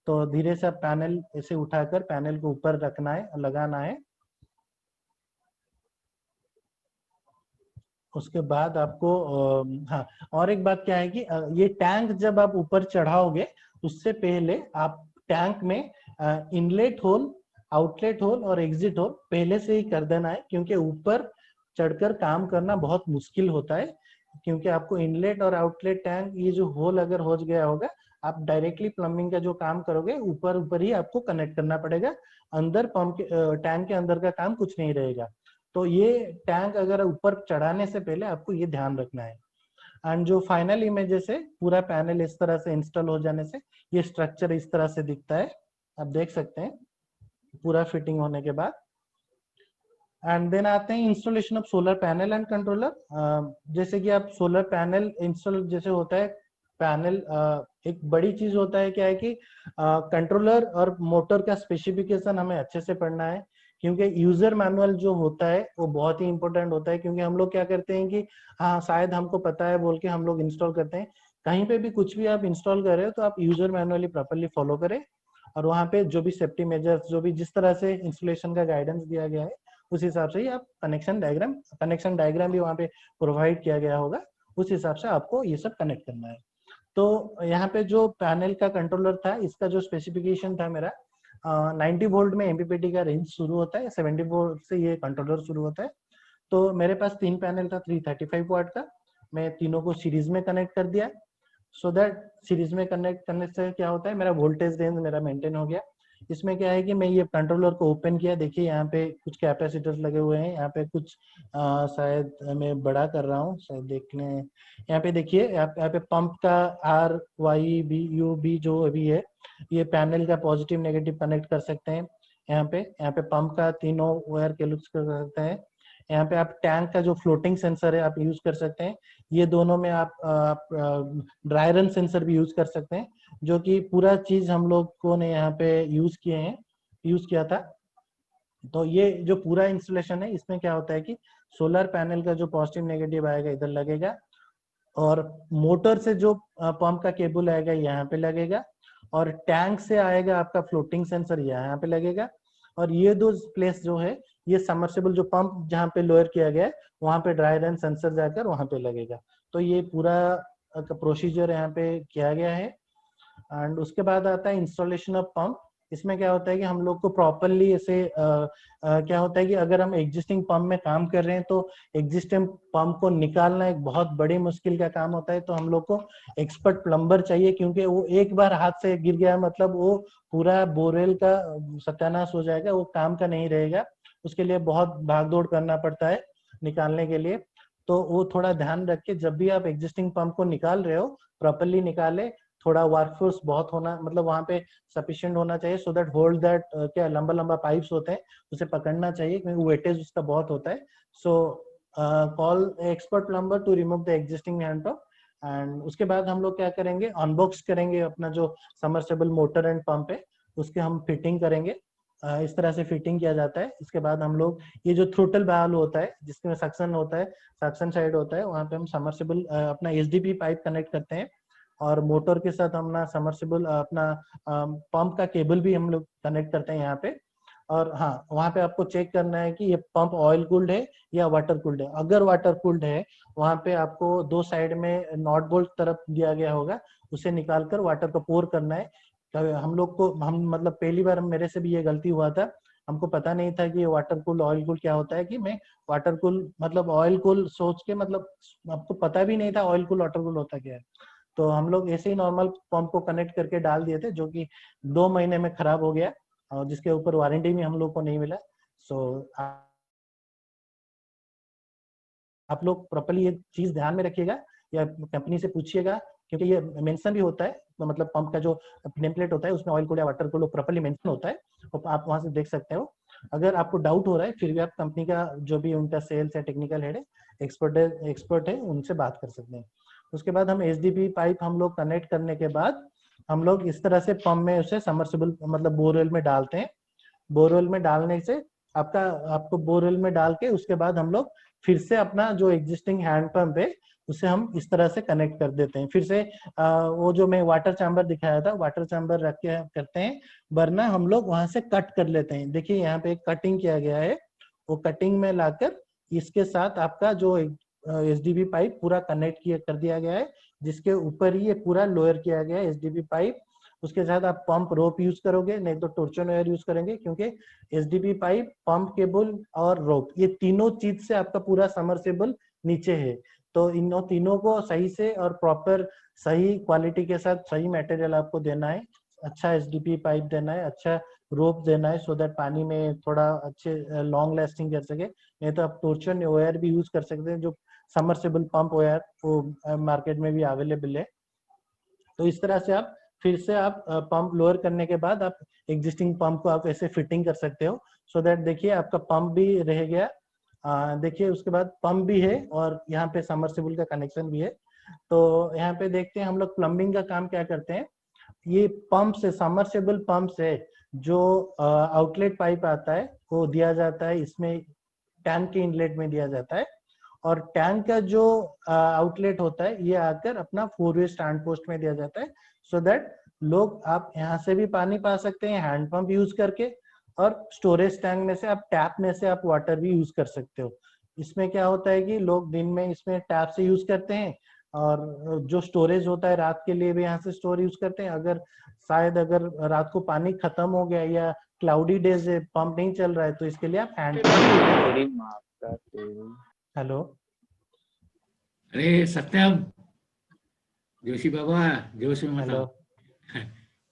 तो धीरे से आप पैनल ऐसे उठाकर पैनल को ऊपर रखना है, लगाना है। उसके बाद आपको हाँ, और एक बात क्या है कि ये टैंक जब आप ऊपर चढ़ाओगे उससे पहले आप टैंक में इनलेट होल, आउटलेट होल और एग्जिट होल पहले से ही कर देना है, क्योंकि ऊपर चढ़कर काम करना बहुत मुश्किल होता है। क्योंकि आपको इनलेट और आउटलेट टैंक ये जो होल अगर हो गया होगा, आप डायरेक्टली प्लम्बिंग का जो काम करोगे ऊपर ऊपर ही आपको कनेक्ट करना पड़ेगा, अंदर पंप के टैंक के अंदर का काम कुछ नहीं रहेगा। तो ये टैंक अगर ऊपर चढ़ाने से पहले आपको ये ध्यान रखना है। एंड जो फाइनल इमेजेस है, पूरा पैनल इस तरह से इंस्टॉल हो जाने से ये स्ट्रक्चर इस तरह से दिखता है, आप देख सकते हैं पूरा फिटिंग होने के बाद। एंड देन आते हैं installation of solar panel and controller. जैसे कि आप सोलर पैनल इंस्टॉल जैसे होता है, पैनल एक बड़ी चीज होता है, क्या है कि कंट्रोलर और मोटर का स्पेसिफिकेशन हमें अच्छे से पढ़ना है, क्योंकि यूजर मैनुअल जो होता है वो बहुत ही इंपॉर्टेंट होता है। क्योंकि हम लोग क्या करते हैं कि हाँ शायद हमको पता है बोल के हम लोग इंस्टॉल करते हैं। कहीं पे भी कुछ भी आप इंस्टॉल कर रहे हो तो आप यूजर मैनुअली प्रॉपर्ली फॉलो करें, और वहाँ पे जो भी सेफ्टी मेजर्स, जो भी जिस तरह से इंस्टॉलेशन का गाइडेंस दिया गया है उस हिसाब से ही आप कनेक्शन डायग्राम भी वहाँ पे प्रोवाइड किया गया होगा, उस हिसाब से आपको ये सब कनेक्ट करना है। तो यहाँ पे जो पैनल का कंट्रोलर था, इसका जो स्पेसिफिकेशन था मेरा 90 वोल्ट में एमपीपीटी का रेंज शुरू होता है, 70 वोल्ट से ये कंट्रोलर शुरू होता है। तो मेरे पास 3 पैनल था 335 वाट का, मैं तीनों को सीरीज में कनेक्ट कर दिया। सो दैट सीरीज में कनेक्ट करने से क्या होता है, मेरा वोल्टेज रेंज मेरा मेंटेन हो गया। इसमें क्या है कि मैं ये कंट्रोलर को ओपन किया, देखिए यहाँ पे कुछ कैपेसिटर्स लगे हुए हैं, यहाँ पे कुछ शायद मैं बड़ा कर रहा हूँ, शायद देखने, यहाँ पे देखिए यहाँ पे पंप का R Y B U B जो अभी है, ये पैनल का पॉजिटिव नेगेटिव कनेक्ट कर सकते हैं। यहाँ पे पंप का तीनों वायर के यूज कर सकते हैं। यहाँ पे आप टैंक का जो फ्लोटिंग सेंसर है आप यूज कर सकते हैं। ये दोनों में आप ड्राई रन सेंसर भी यूज कर सकते हैं, जो कि पूरा चीज हम लोग को ने यहाँ पे यूज किया था। तो ये जो पूरा इंस्टॉलेशन है, इसमें क्या होता है कि सोलर पैनल का जो पॉजिटिव नेगेटिव आएगा इधर लगेगा, और मोटर से जो पंप का केबल आएगा यहाँ पे लगेगा, और टैंक से आएगा आपका फ्लोटिंग सेंसर यहाँ पे लगेगा, और ये दो प्लेस जो है ये सबमर्सिबल जो पंप जहाँ पे लोअर किया गया है वहां पे ड्राई रन सेंसर जाकर वहां पे लगेगा। तो ये पूरा प्रोसीजर यहाँ पे किया गया है। एंड उसके बाद आता है इंस्टॉलेशन ऑफ पंप। इसमें क्या होता है कि हम लोग को प्रॉपरली ऐसे क्या होता है कि अगर हम एग्जिस्टिंग पंप में काम कर रहे हैं तो एग्जिस्टिंग पंप को निकालना एक बहुत बड़ी मुश्किल का काम होता है। तो हम लोग को एक्सपर्ट प्लम्बर चाहिए, क्योंकि वो एक बार हाथ से गिर गया मतलब वो पूरा बोरवेल का सत्यानाश हो जाएगा, वो काम का नहीं रहेगा। उसके लिए बहुत भाग दौड़ करना पड़ता है निकालने के लिए। तो वो थोड़ा ध्यान रख के जब भी आप एग्जिस्टिंग पंप को निकाल रहे हो प्रॉपरली निकाले। थोड़ा वर्कफोर्स बहुत होना, मतलब वहां पे सफिशिएंट होना चाहिए, सो दैट होल्ड दैट क्या लंबा लंबा पाइप्स होते हैं उसे पकड़ना चाहिए, क्योंकि वेटेज उसका बहुत होता है। So call expert plumber to remove the existing hand pump. And उसके बाद हम लोग क्या करेंगे, अनबॉक्स करेंगे अपना जो सबमर्सिबल मोटर एंड पंप है, उसके हम फिटिंग करेंगे। इस तरह से फिटिंग किया जाता है। इसके बाद हम लोग ये जो थ्रोटल वाल्व होता है जिसमें सक्शन होता है, सक्शन साइड होता है, वहां पे हम सबमर्सिबल अपना एसडीपी पाइप कनेक्ट करते हैं, और मोटर के साथ अपना सबमर्सिबल अपना पंप का केबल भी हम लोग कनेक्ट करते हैं यहाँ पे। और हाँ, वहाँ पे आपको चेक करना है कि ये पंप ऑयल कूल्ड है या वाटर कूल्ड है। अगर वाटर कूल्ड है, वहाँ पे आपको दो साइड में नॉट बोल्ट तरफ दिया गया होगा, उसे निकालकर वाटर को पोर करना है। हम लोग को मतलब पहली बार मेरे से भी ये गलती हुआ था, हमको पता नहीं था कि वाटर कूल ऑयल कूल क्या होता है, कि मैं वाटर कूल मतलब ऑयल कूल सोच के, मतलब आपको पता भी नहीं था ऑयल कूल वाटर कूल होता क्या है। तो हम लोग ऐसे ही नॉर्मल पंप को कनेक्ट करके डाल दिए थे, जो कि 2 महीने में खराब हो गया, और जिसके ऊपर वारंटी भी हम लोग को नहीं मिला। सो आप लोग प्रॉपर्ली ये चीज ध्यान में रखिएगा, या कंपनी से पूछिएगा, क्योंकि ये मेंशन भी होता है, तो मतलब पंप का जो नेम प्लेट होता है उसमें ऑयल कूल या वाटर कूल प्रॉपर्ली मेंशन होता है, तो आप वहां से देख सकते हो। अगर आपको डाउट हो रहा है फिर भी आप कंपनी का जो भी उनका सेल्स या टेक्निकल हेड है, एक्सपर्ट है, उनसे बात कर सकते हैं। उसके बाद हम एचडीपी पाइप हम लोग कनेक्ट करने के बाद हम लोग इस तरह से पंप में उसे सबमर्सिबल मतलब बोरवेल में डालते हैं। बोरवेल में डालने से आपको बोरवेल में डाल के उसके बाद हम लोग फिर से अपना जो एग्जिस्टिंग हैंड पंप है उसे हम इस तरह से कनेक्ट कर देते हैं। फिर से वो जो मैं वाटर चैम्बर दिखाया था, वाटर चैम्बर रख के करते हैं, वरना हम लोग वहां से कट कर लेते हैं। देखिए यहाँ पे एक कटिंग किया गया है, वो कटिंग में लाकर इसके साथ आपका जो एचडीपी पाइप पूरा कनेक्ट कर दिया गया है, जिसके ऊपर ही ये पूरा लोअर किया गया है एचडीपी पाइप। उसके साथ आप पंप रोप यूज करोगे, नहीं तो टॉर्चन वायर यूज करेंगे, क्योंकि एचडीपी पाइप, पंप केबल और रोप ये तीनों चीज से आपका पूरा सबमर्सिबल नीचे है। तो इन तीनों को सही से और प्रॉपर सही क्वालिटी के साथ सही मटेरियल आपको देना है, अच्छा एचडीपी पाइप देना है, अच्छा रोप देना है, सो दैट पानी में थोड़ा अच्छे लॉन्ग लास्टिंग कर सके। नहीं तो आप टॉर्चन वायर भी यूज कर सकते हैं, जो सबमर्सिबल पंप वायर वो मार्केट में भी अवेलेबल है। तो इस तरह से आप फिर से आप पंप लोअर करने के बाद आप एग्जिस्टिंग पंप को आप ऐसे फिटिंग कर सकते हो, सो दैट देखिए आपका पंप भी रह गया। देखिए उसके बाद पंप भी है और यहाँ पे सबमर्सिबल का कनेक्शन भी है। तो यहाँ पे देखते हैं हम लोग प्लम्बिंग का काम क्या करते हैं। ये पंप से, सबमर्सिबल पंप से जो आउटलेट पाइप आता है वो दिया जाता है, इसमें टैंक के इनलेट में दिया जाता है, और टैंक का जो आउटलेट होता है ये आकर अपना 4-वे स्टैंड पोस्ट में दिया जाता है, सो दैट लोग आप यहाँ से भी पानी पा सकते हैं हैंड पंप यूज करके, और स्टोरेज टैंक में से आप टैप में से आप वाटर भी यूज कर सकते हो। इसमें क्या होता है कि लोग दिन में इसमें टैप से यूज करते हैं, और जो स्टोरेज होता है रात के लिए भी यहाँ से स्टोर यूज करते हैं। अगर शायद अगर रात को पानी खत्म हो गया या क्लाउडी डेज है, पंप नहीं चल रहा है, तो इसके लिए आप हैंड हेलो। अरे सत्यम, जोशी बाबा, जोश में हेलो। मतलब।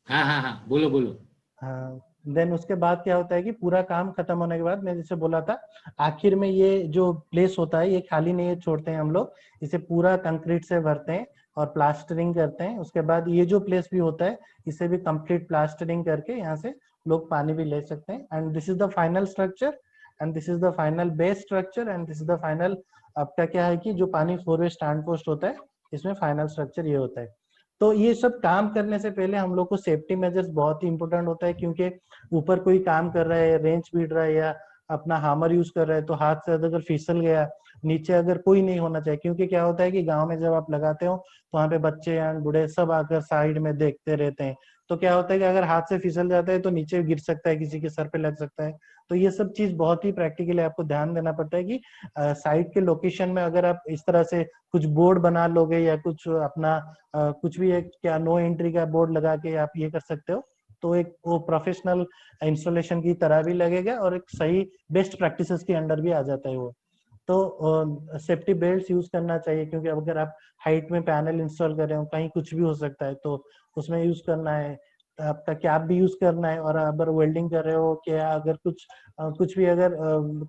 हाँ हाँ हाँ, बोलो बोलो। हाँ, देन उसके बाद क्या होता है कि पूरा काम खत्म होने के बाद मैं जैसे बोला था, आखिर में ये जो प्लेस होता है ये खाली नहीं छोड़ते हैं हम लोग, इसे पूरा कंक्रीट से भरते हैं और प्लास्टरिंग करते हैं। उसके बाद ये जो प्लेस भी होता है इसे भी कंप्लीट प्लास्टरिंग करके यहाँ से लोग पानी भी ले सकते हैं। And this is the final structure, and this is the final base structure, and this is the final. आपका क्या है कि जो पानी 4-वे स्टैंड पोस्ट होता है इसमें फाइनल स्ट्रक्चर ये होता है। तो ये सब काम करने से पहले हम लोग को सेफ्टी मेजर्स बहुत ही इंपॉर्टेंट होता है, क्योंकि ऊपर कोई काम कर रहा है, रेंच बीट रहा है या अपना हामर यूज कर रहा है, तो हाथ से अगर फिसल गया, नीचे अगर कोई नहीं होना चाहिए, क्योंकि क्या होता है कि गांव में जब आप लगाते हो तो वहाँ पे बच्चे या बूढ़े सब आकर साइड में देखते रहते हैं। तो क्या होता है कि अगर हाथ से फिसल जाता है तो नीचे गिर सकता है, किसी के सर पे लग सकता है। तो ये सब चीज बहुत ही प्रैक्टिकली आपको ध्यान देना पड़ता है कि साइट के लोकेशन में अगर आप इस तरह से कुछ बोर्ड बना लोगे या कुछ अपना कुछ भी एक क्या नो एंट्री का बोर्ड लगा के आप ये कर सकते हो, तो एक वो प्रोफेशनल इंस्टॉलेशन की तरह भी लगेगा और एक सही बेस्ट प्रैक्टिसेस के अंडर भी आ जाता है वो। तो सेफ्टी बेल्ट यूज करना चाहिए, क्योंकि अगर आप हाइट में पैनल इंस्टॉल कर रहे हो कहीं कुछ भी हो सकता है, तो उसमें यूज करना है। आपका कैप भी यूज करना है, और अगर वेल्डिंग कर रहे हो क्या अगर कुछ भी अगर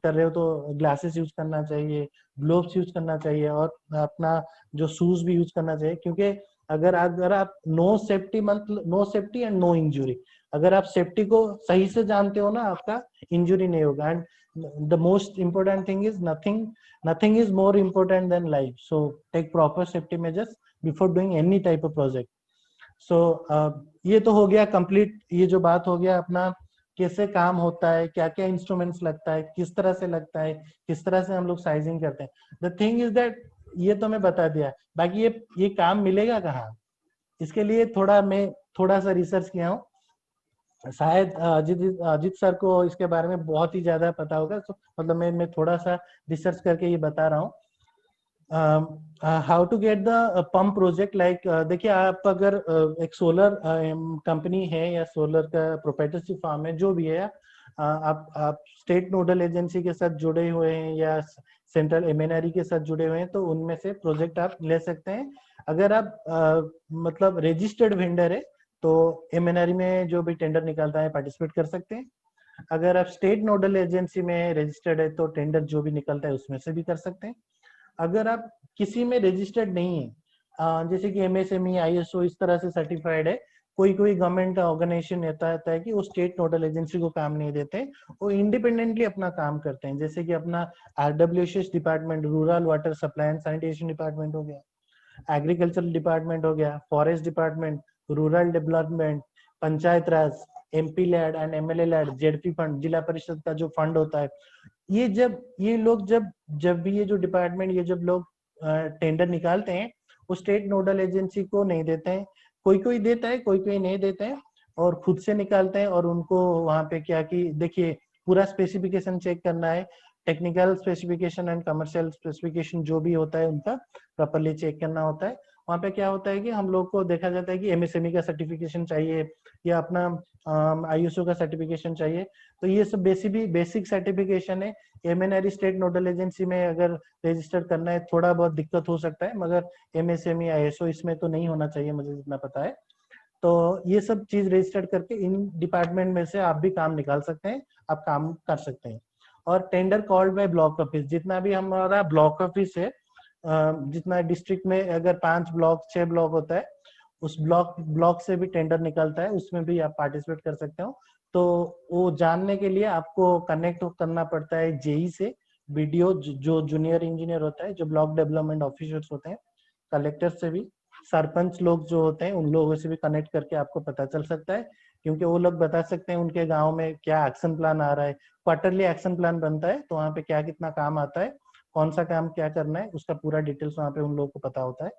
कर रहे हो तो ग्लासेस यूज करना चाहिए, ग्लोव्स यूज करना चाहिए, और अपना जो शूज भी यूज करना चाहिए। क्योंकि अगर आप नो सेफ्टी मतलब no safety and no injury, अगर आप सेफ्टी को सही से जानते हो ना आपका इंजुरी नहीं होगा। And the most important thing is nothing is more important than life, so take proper safety measures before doing any type of project. so ये तो हो गया कंप्लीट, ये जो बात हो गया अपना कैसे काम होता है, क्या क्या इंस्ट्रूमेंट्स लगता है, किस तरह से लगता है, किस तरह से हम लोग साइजिंग करते हैं। द थिंग इज दैट ये तो मैं बता दिया, बाकी ये काम मिलेगा कहाँ, इसके लिए मैं थोड़ा सा रिसर्च किया हूँ। शायद अजीत सर को इसके बारे में बहुत ही ज्यादा पता होगा, तो मतलब मैं थोड़ा सा रिसर्च करके ये बता रहा हूँ। How to get the pump project, like देखिए आप अगर एक सोलर कंपनी है या सोलर का प्रोप्राइटरशिप फार्म है जो भी है, आप स्टेट नोडल एजेंसी के साथ जुड़े हुए हैं या सेंट्रल एमएनआरई के साथ जुड़े हुए हैं, तो उनमें से प्रोजेक्ट आप ले सकते हैं। अगर आप मतलब रजिस्टर्ड वेंडर है तो एमएनआरई में जो भी टेंडर निकलता है पार्टिसिपेट कर सकते हैं। अगर आप स्टेट नोडल एजेंसी में रजिस्टर्ड है तो टेंडर जो भी निकलता है उसमें से भी कर सकते हैं। अगर आप किसी में रजिस्टर्ड नहीं है, जैसे कि एमएसएमई आईएसओ इस तरह से सर्टिफाइड है, कोई कोई गवर्नमेंट ऑर्गेनाइजेशन रहता है कि वो स्टेट नोडल एजेंसी को काम नहीं देते, वो इंडिपेंडेंटली अपना काम करते हैं। जैसे कि अपना RWSS department, rural water supply and sanitation department हो गया, एग्रीकल्चर डिपार्टमेंट हो गया, forest department, rural development, panchayat Raj, MP LAD and MLA LAD, ZP fund, जिला परिषद का जो फंड होता है, ये लोग जब भी ये जो डिपार्टमेंट, ये जब लोग टेंडर निकालते हैं, वो स्टेट नोडल एजेंसी को नहीं देते हैं। कोई कोई देता है, कोई कोई नहीं देते हैं, और खुद से निकालते हैं। और उनको वहां पे क्या कि देखिए पूरा स्पेसिफिकेशन चेक करना है, technical specification and commercial specification जो भी होता है उनका प्रॉपर्ली चेक करना होता है। वहाँ पे क्या होता है कि हम लोग को देखा जाता है कि MSME का सर्टिफिकेशन चाहिए या अपना ISO का सर्टिफिकेशन चाहिए। तो ये सब बेसिक सर्टिफिकेशन है। MNRE स्टेट नोडल एजेंसी में अगर रजिस्टर करना है थोड़ा बहुत दिक्कत हो सकता है, मगर MSME ISO इसमें तो नहीं होना चाहिए मुझे जितना पता है। तो ये सब चीज रजिस्टर करके इन डिपार्टमेंट में से आप भी काम निकाल सकते हैं, आप काम कर सकते हैं। और tender called by block office, जितना भी हमारा ब्लॉक ऑफिस है, जितना डिस्ट्रिक्ट में अगर 5 ब्लॉक 6 ब्लॉक होता है, उस ब्लॉक से भी टेंडर निकलता है, उसमें भी आप पार्टिसिपेट कर सकते हो। तो वो जानने के लिए आपको कनेक्ट करना पड़ता है JE से, BDO जो जूनियर इंजीनियर होता है, जो ब्लॉक डेवलपमेंट ऑफिसर्स होते हैं, कलेक्टर से भी, सरपंच लोग जो होते हैं उन लोगों से भी कनेक्ट करके आपको पता चल सकता है, क्योंकि वो लोग बता सकते हैं उनके गांव में क्या एक्शन प्लान आ रहा है। क्वार्टरली एक्शन प्लान बनता है, तो वहाँ पे क्या कितना काम आता है, कौन सा काम क्या करना है, उसका पूरा डिटेल्स वहाँ पे उन लोगों को पता होता है।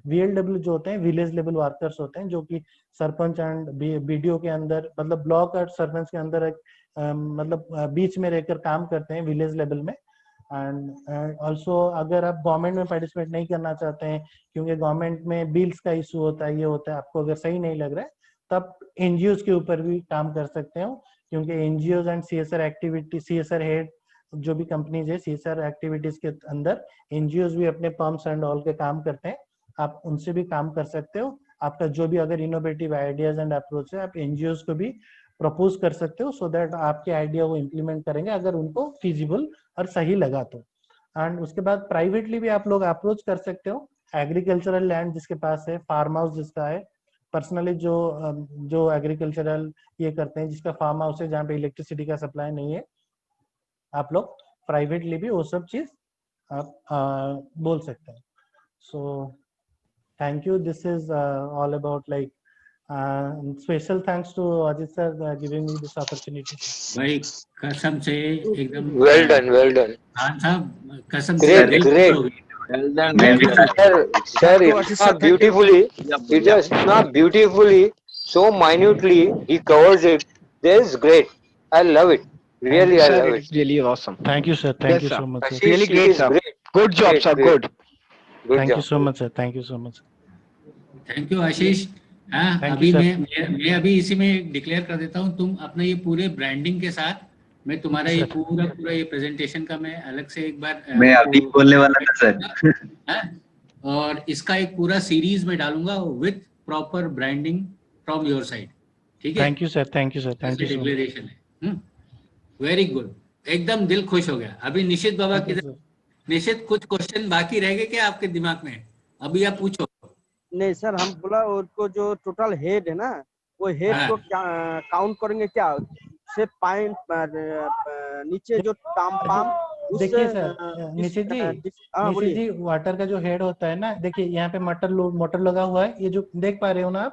VLW जो होते हैं, विलेज लेवल वर्कर्स होते हैं, जो कि सरपंच एंड BDO के अंदर, मतलब ब्लॉक और सरपंच के अंदर एक मतलब बीच में रहकर काम करते हैं विलेज लेवल में। एंड ऑल्सो अगर आप गवर्नमेंट में पार्टिसिपेट नहीं करना चाहते हैं, क्योंकि गवर्नमेंट में बिल्स का इशू होता है, ये होता है, आपको अगर सही नहीं लग रहा है, तब NGOs के ऊपर भी काम कर सकते हो, क्योंकि NGOs and CSR activity, CSR head जो भी कंपनीज है, CSR एक्टिविटीज के अंदर NGOs भी अपने पंप्स एंड ऑल के काम करते हैं, आप उनसे भी काम कर सकते हो। आपका जो भी अगर इनोवेटिव आइडियाज एंड अप्रोच है, आप NGOs को भी प्रपोज कर सकते हो, सो दैट आपके आइडिया वो इम्प्लीमेंट करेंगे अगर उनको फिजिबल और सही लगा तो। एंड उसके बाद प्राइवेटली भी आप लोग अप्रोच कर सकते हो, एग्रीकल्चरल लैंड जिसके पास है, फार्म हाउस जिसका है, पर्सनली जो एग्रीकल्चरल ये करते हैं, जिसका फार्म हाउस है जहाँ पे इलेक्ट्रिसिटी का सप्लाई नहीं है, आप लोग प्राइवेटली भी वो सब चीज आप बोल सकते हैं। So thank you, this is all about like special thanks to Ajit sir giving me this opportunity. भाई कसम से एकदम well done खान साहब कसम से great दिल great खुश हो गया। Well done. sir itna beautifully itna beautifully so minutely he covers it. This is great, I love it, really I Sir, love it's it. really awesome. Thank you sir, thank Yes, you sir. So much sir, Ashish, Really it great, is sir. great. Good job, Great, sir. great. Good. Thank you job. So much sir, thank you so much. Thank you Ashish. हाँ, Thank अभी you, sir. मैं अभी इसी में declare कर देता हूँ, तुम अपने ये पूरे ब्रांडिंग के साथ मैं तुम्हारा ये Sir. पूरा ये प्रेजेंटेशन का मैं अलग से एक बार मैं अभी बोलने वाला था सर। हाँ, और इसका एक पूरा सीरीज में डालूंगा with proper branding from your side, ठीक है? Thank you sir, thank you sir, thank you so much. Declaration है। वेरी गुड, एकदम दिल खुश हो गया। अभी निशित बाबा Thank you, किधर? sir. निशित, कुछ क्वेश्चन बाकी रह गए क्या आपके दिमाग में? अभी आप पूछो। नहीं सर, हम बोला उनको जो टोटल हेड है ना, वो हेड हाँ। को काउंट करेंगे क्या से पॉइंट नीचे जो पाम देखिए सर, निशित जी वाटर का जो हेड होता है ना, देखिए यहाँ पे मोटर लगा हुआ है, ये जो देख पा रहे हो ना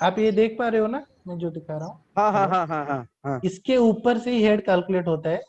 आप ये देख पा रहे हो ना मैं जो दिखा रहा हूँ? हाँ हाँ हाँ हाँ हाँ हाँ। इसके ऊपर से ही हेड कैलकुलेट होता है,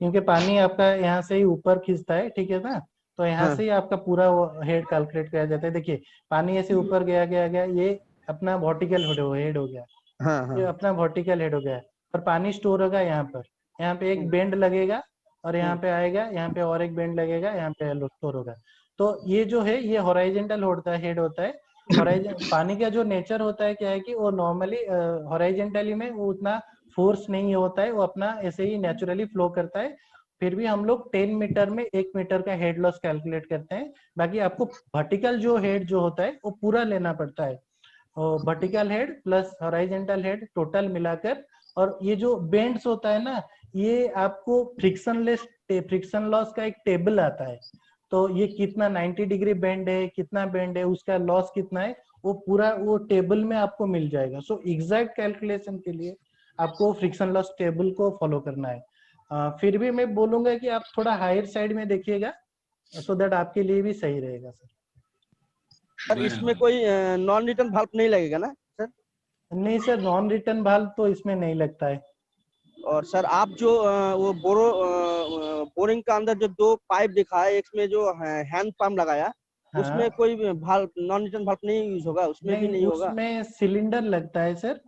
क्योंकि पानी आपका यहाँ से ही ऊपर खींचता है, ठीक है ना? तो यहाँ हाँ। से ही आपका पूरा हेड कैलकुलेट किया जाता है। देखिए पानी ऐसे ऊपर गया, ये अपना वर्टिकल हेड हो गया, हाँ हाँ। ये अपना वर्टिकल हेड हो गया। और पानी स्टोर होगा यहाँ पे एक बेंड लगेगा और यहाँ पे आएगा, यहाँ पे और एक बेंड लगेगा, यहाँ पे स्टोर होगा। तो ये जो है ये हॉराइजेंटल हेड होता है। पानी का जो नेचर होता है क्या है कि वो नॉर्मली हॉराइजेंटली में वो उतना फोर्स नहीं होता है, वो अपना ऐसे ही नेचुरली फ्लो करता है। फिर भी हम लोग 10 मीटर में 1 मीटर का हेड लॉस कैलकुलेट करते हैं। बाकी आपको वर्टिकल जो हेड जो होता है वो पूरा लेना पड़ता है, vertical head plus horizontal head total मिलाकर। और ये जो बेंड्स होता है ना, ये आपको फ्रिक्शन लॉस का एक टेबल आता है। तो ये कितना 90 डिग्री बेंड है, कितना बेंड है, उसका लॉस कितना है, वो पूरा वो टेबल में आपको मिल जाएगा। सो एग्जैक्ट कैलकुलेशन के लिए आपको फ्रिक्शन लॉस टेबल को फॉलो करना है। फिर भी मैं बोलूंगा कि आप थोड़ा हायर साइड में देखिएगा, सो दैट आपके लिए भी सही रहेगा सर। सर इसमें कोई नॉन रिटर्न भाल्व नहीं लगेगा ना सर? नहीं सर, नॉन रिटर्न भाल्व तो इसमें नहीं लगता है। और सर आप जो वो बोरिंग का अंदर जो 2 पाइप दिखा है, एक में जो हैंड पंप लगाया, हाँ। उसमें कोई भाल्व नॉन रिटर्न भाल्व नहीं यूज होगा? उसमें भी नहीं होगा? उसमें सिलेंडर लगता है सर।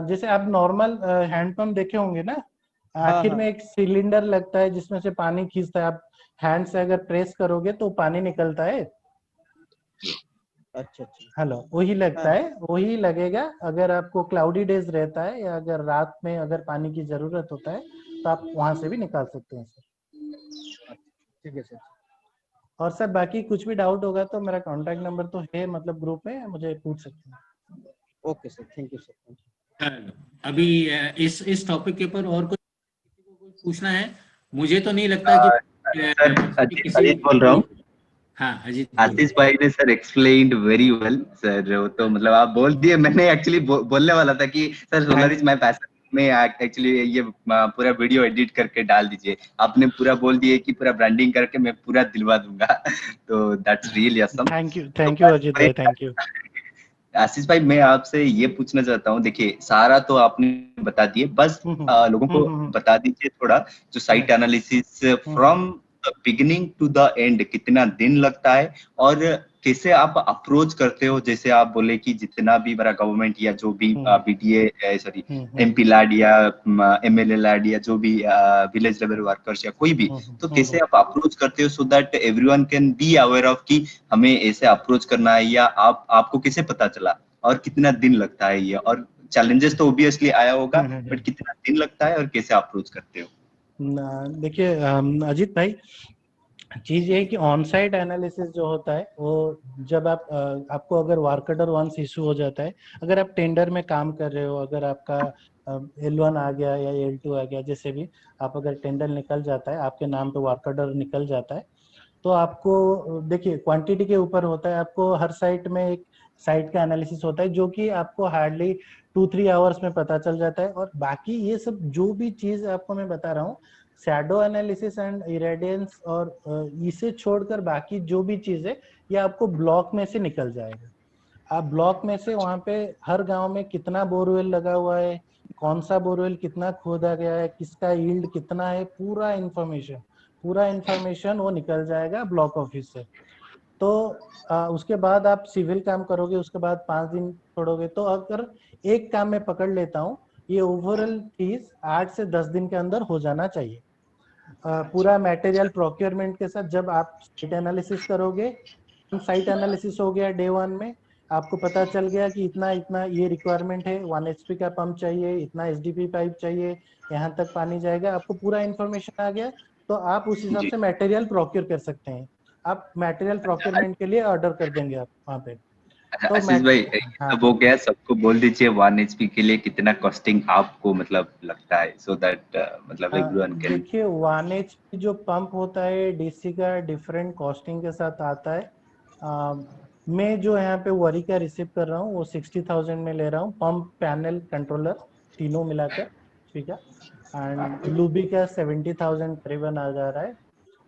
जैसे आप नॉर्मल हैंड पंप देखे होंगे ना, आखिर हाँ। में एक सिलेंडर लगता है जिसमें से पानी खींचता है। आप हैंड से अगर प्रेस करोगे तो पानी निकलता है। अच्छा। हेलो, वही लगता है, वही लगेगा। अगर आपको क्लाउडी डेज रहता है या अगर रात में अगर पानी की जरूरत होता है तो आप वहां से भी निकाल सकते हैं सर। ठीक है सर। और सर बाकी कुछ भी डाउट होगा तो मेरा कांटेक्ट नंबर तो है, मतलब ग्रुप में, मुझे पूछ सकते हैं। Okay sir, thank you sir. अभी इस टॉपिक के ऊपर और कुछ पूछना है? मुझे तो नहीं लगता कि सर अजीत बोल रहा हूँ। हाँ अजीत, आशीष भाई ने sir explained very well sir. वो तो मतलब आप बोल दिए, मैंने एक्चुअली बोलने वाला था कि सर सोलरिस मैं पैसा में एक्चुअली ये पूरा वीडियो एडिट करके डाल दीजिए। आपने पूरा बोल दिए कि पूरा ब्रांडिंग करके मैं पूरा दिलवा दूंगा। तो that's really awesome. Thank you Ajit भाई, थैंक यू। आशीष भाई मैं आपसे ये पूछना चाहता हूँ, देखिए सारा तो आपने बता दिए, बस लोगों को बता दीजिए थोड़ा जो site analysis from beginning to the end कितना दिन लगता है और कैसे आप अप्रोच करते हो। जैसे आप बोले कि जितना भी बड़ा गवर्नमेंट या जो भी बीडीए सॉरी एमपी लैड या एमएलए लैड या जो भी विलेज लेवल वर्कर्स या कोई भी, तो कैसे आप अप्रोच करते हो so that everyone can be aware of कि हमें ऐसे अप्रोच करना है, या आपको कैसे पता चला और कितना दिन लगता है ये, और चैलेंजेस तो ऑब्वियसली आया होगा बट कितना दिन लगता है और कैसे अप्रोच करते हो? देखिए अजीत भाई, चीज ये है कि ऑन साइट एनालिसिस जो होता है वो जब आपको अगर वर्क ऑर्डर वंस इशू हो जाता है, अगर आप टेंडर में काम कर रहे हो, अगर आपका L1 आ गया या L2 आ गया, जैसे भी आप अगर टेंडर निकल जाता है, आपके नाम पे वर्क ऑर्डर निकल जाता है, तो आपको देखिए क्वांटिटी के ऊपर होता है। आपको हर साइट में एक साइट का एनालिसिस होता है जो कि आपको हार्डली 2-3 आवर्स में पता चल जाता है। और बाकी ये सब जो भी चीज आपको मैं बता रहा हूँ, शैडो एनालिसिस एंड इरेडियंस और इसे छोड़कर बाकी जो भी चीज है ये आपको ब्लॉक में से निकल जाएगा। आप ब्लॉक में से वहां पे हर गांव में कितना बोरवेल लगा हुआ है, कौन सा बोरवेल कितना खोदा गया है, किसका यील्ड कितना है, पूरा इंफॉर्मेशन वो निकल जाएगा ब्लॉक ऑफिस से। तो उसके बाद आप सिविल काम करोगे, उसके बाद 5 दिन छोड़ोगे। तो अगर एक काम में पकड़ लेता हूँ, ये ओवरऑल चीज 8 से 10 दिन के अंदर हो जाना चाहिए। पूरा मटेरियल प्रोक्योरमेंट के साथ जब आप साइट एनालिसिस करोगे, साइट एनालिसिस हो गया डे 1 में, आपको पता चल गया कि इतना इतना ये रिक्वायरमेंट है, 1 HP का पंप चाहिए, इतना SDP पाइप चाहिए, यहाँ तक पानी जाएगा, आपको पूरा इंफॉर्मेशन आ गया। तो आप उस हिसाब से मटेरियल प्रोक्योर कर सकते हैं। आप मटेरियल प्रोक्योरमेंट के लिए ऑर्डर कर देंगे आप वहाँ पे। तो आशीष भाई हाँ, वो क्या सबको बोल दीजिए 1 HP के लिए कितना कॉस्टिंग आपको मतलब लगता है, सो दैट मतलब एवरीवन कैन। देखिए 1 HP जो पंप होता है DC का डिफरेंट कॉस्टिंग के साथ आता है। मैं जो यहाँ पे वरी का रिसीव कर रहा हूँ वो 60,000 में ले रहा हूँ, पंप पैनल कंट्रोलर तीनों मिलाकर, ठीक है। एंड लूबी का 70,000 करीबन आ जा रहा है।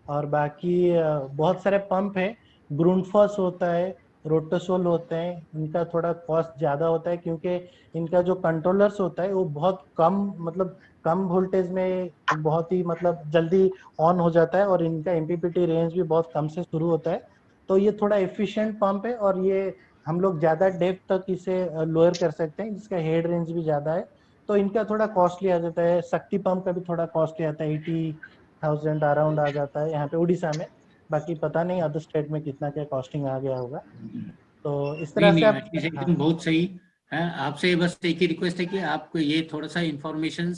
और बाकी बहुत सारे पंप है, ग्रुंडफॉस होता है, रोटोसोल होते हैं, इनका थोड़ा कॉस्ट ज्यादा होता है क्योंकि इनका जो कंट्रोलर्स होता है वो बहुत कम, मतलब कम वोल्टेज में बहुत ही मतलब जल्दी ऑन हो जाता है, और इनका MPPT रेंज भी बहुत कम से शुरू होता है। तो ये थोड़ा एफिशिएंट पंप है, और ये हम लोग ज्यादा डेप्थ तक इसे लोअर कर सकते हैं, जिसका हेड रेंज भी ज्यादा है। तो इनका थोड़ा कॉस्टली आ जाता है। शक्ति पंप का भी थोड़ा कॉस्टली आता है, 80,000 अराउंड आ जाता है यहाँ पे उड़ीसा में। बाकी पता नहीं अदर स्टेट में कितना क्या कॉस्टिंग आ गया होगा। तो इस तरह से आप एकदम बहुत सही है। आपसे बस एक ही रिक्वेस्ट है कि आपको ये थोड़ा सा इंफॉर्मेशन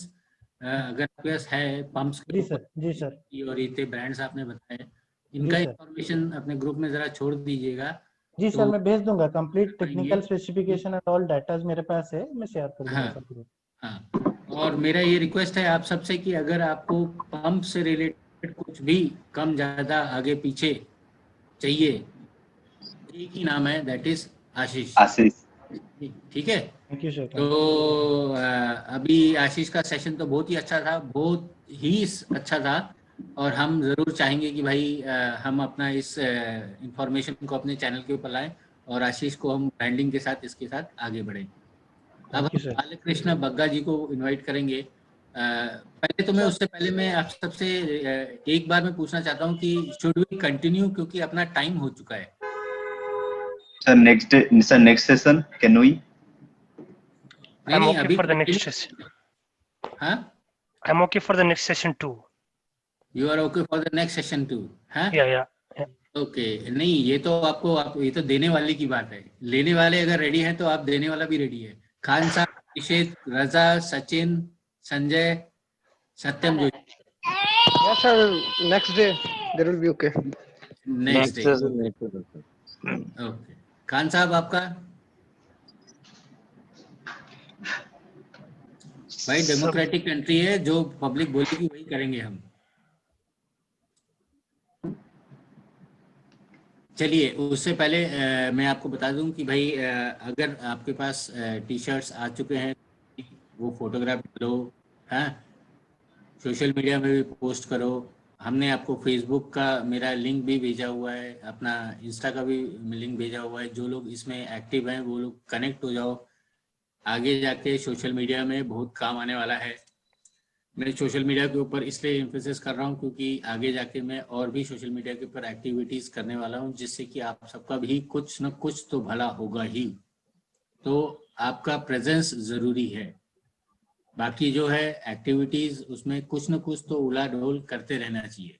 अगर आपके पास है पंप्स के ऊपर, जी सर, और इतने ब्रांड्स आपने बताए, इनका इंफॉर्मेशन अपने ग्रुप में जरा छोड़ दीजिएगा। जी तो सर, मैं भेज दूंगा। Complete technical specification and all data मेरे पास है, मैं शेयर कर दूंगा सर ग्रुप। हाँ, और मेरा ये रिक्वेस्ट है आप सबसे कि अगर आपको पंप से रिलेटेड कुछ भी कम ज्यादा आगे पीछे चाहिए, एक ही नाम है, दैट इज आशीष। आशीष। ठीक है, थैंक यू सर। तो अभी आशीष का सेशन तो बहुत ही अच्छा था, बहुत ही अच्छा था, और हम जरूर चाहेंगे कि भाई हम अपना इस इंफॉर्मेशन को अपने चैनल के ऊपर लाएं और आशीष को हम ब्रांडिंग के साथ इसके साथ आगे बढ़ें। अब हम बालकृष्ण बग्गा जी को इनवाइट करेंगे। पहले तो मैं उससे पहले मैं आप सबसे एक बार मैं पूछना चाहता हूं कि शुड वी कंटिन्यू, क्योंकि अपना टाइम हो चुका है। Sir next session can we? नहीं नहीं, अभी for the next session. हाँ, I'm okay for the next session too. You are okay for the next session too, हाँ? Yeah. Okay, नहीं ये तो आपको ये तो देने वाले की बात है, लेने वाले अगर रेडी हैं तो आप देने वाला भी रेडी है। खान साहब, Nishedh, Raza, Sachin, Sanjay, Satyam Joshi. Yes sir, next day there will be okay. Next day okay. Khan साहब आपका? भाई डेमोक्रेटिक कंट्री है, जो पब्लिक बोलेगी वही करेंगे हम। चलिए, उससे पहले मैं आपको बता दूं कि भाई अगर आपके पास टी शर्ट्स आ चुके हैं, वो फोटोग्राफ लो, हाँ, सोशल मीडिया में भी पोस्ट करो। हमने आपको फेसबुक का मेरा लिंक भी भेजा हुआ है, अपना इंस्टा का भी लिंक भेजा हुआ है। जो लोग इसमें एक्टिव हैं वो लोग कनेक्ट हो जाओ, आगे जाके सोशल मीडिया में बहुत काम आने वाला है। मैं सोशल मीडिया के ऊपर इसलिए एम्फेसिस कर रहा हूँ क्योंकि आगे जाके मैं और भी सोशल मीडिया के ऊपर एक्टिविटीज करने वाला हूँ, जिससे कि आप सबका भी कुछ न कुछ तो भला होगा ही। तो आपका प्रेजेंस जरूरी है। बाकी जो है एक्टिविटीज, उसमें कुछ न कुछ तो उला ढोल करते रहना चाहिए।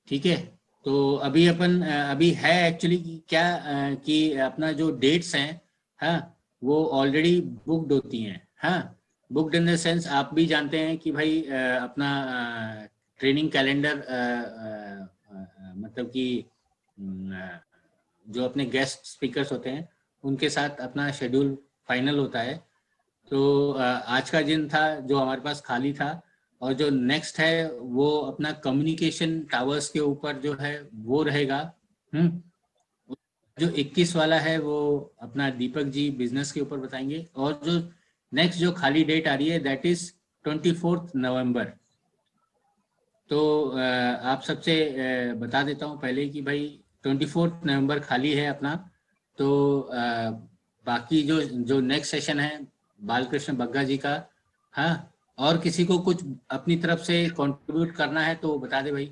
ठीक है, तो अभी अभी है एक्चुअली क्या कि अपना जो डेट्स हैं, हाँ, वो ऑलरेडी बुक्ड होती हैं। हाँ, बुक्ड इन द सेंस आप भी जानते हैं कि भाई अपना ट्रेनिंग कैलेंडर मतलब कि जो अपने गेस्ट स्पीकर्स होते हैं उनके साथ अपना शेड्यूल फाइनल होता है। तो आज का दिन था जो हमारे पास खाली था, और जो नेक्स्ट है वो अपना कम्युनिकेशन टावर्स के ऊपर जो है वो रहेगा। जो 21 वाला है वो अपना दीपक जी बिजनेस के ऊपर बताएंगे, और जो नेक्स्ट जो खाली डेट आ रही है दैट इज 24 नवंबर। तो आप सबसे बता देता हूँ पहले कि भाई 24 नवंबर खाली है अपना। तो बाकी जो नेक्स्ट सेशन है बालकृष्ण बग्गा जी का, हाँ, और किसी को कुछ अपनी तरफ से कंट्रीब्यूट करना है तो बता दे भाई।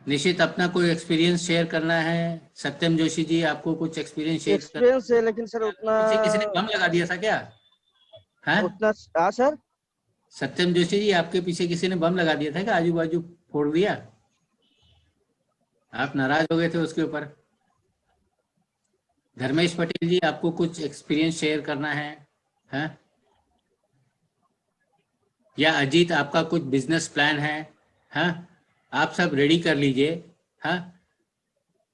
निश्चित अपना कोई एक्सपीरियंस शेयर करना है। सत्यम जोशी जी, आपको कुछ एक्सपीरियंस शेयर एक्सपीरियंस है, लेकिन सर उतना किसी ने बम लगा दिया था क्या? हाँ, उतना हाँ सर। सत्यम जोशी जी, आपके पीछे किसी ने बम लगा दिया था क्या? आजू बाजू फोड़ दिया? आप नाराज हो गए थे उसके ऊपर। धर्मेश पटेल जी, आपको कुछ एक्सपीरियंस शेयर करना है? हाँ? या अजीत, आपका कुछ बिजनेस प्लान है? हाँ, आप सब रेडी कर लीजिए। हाँ,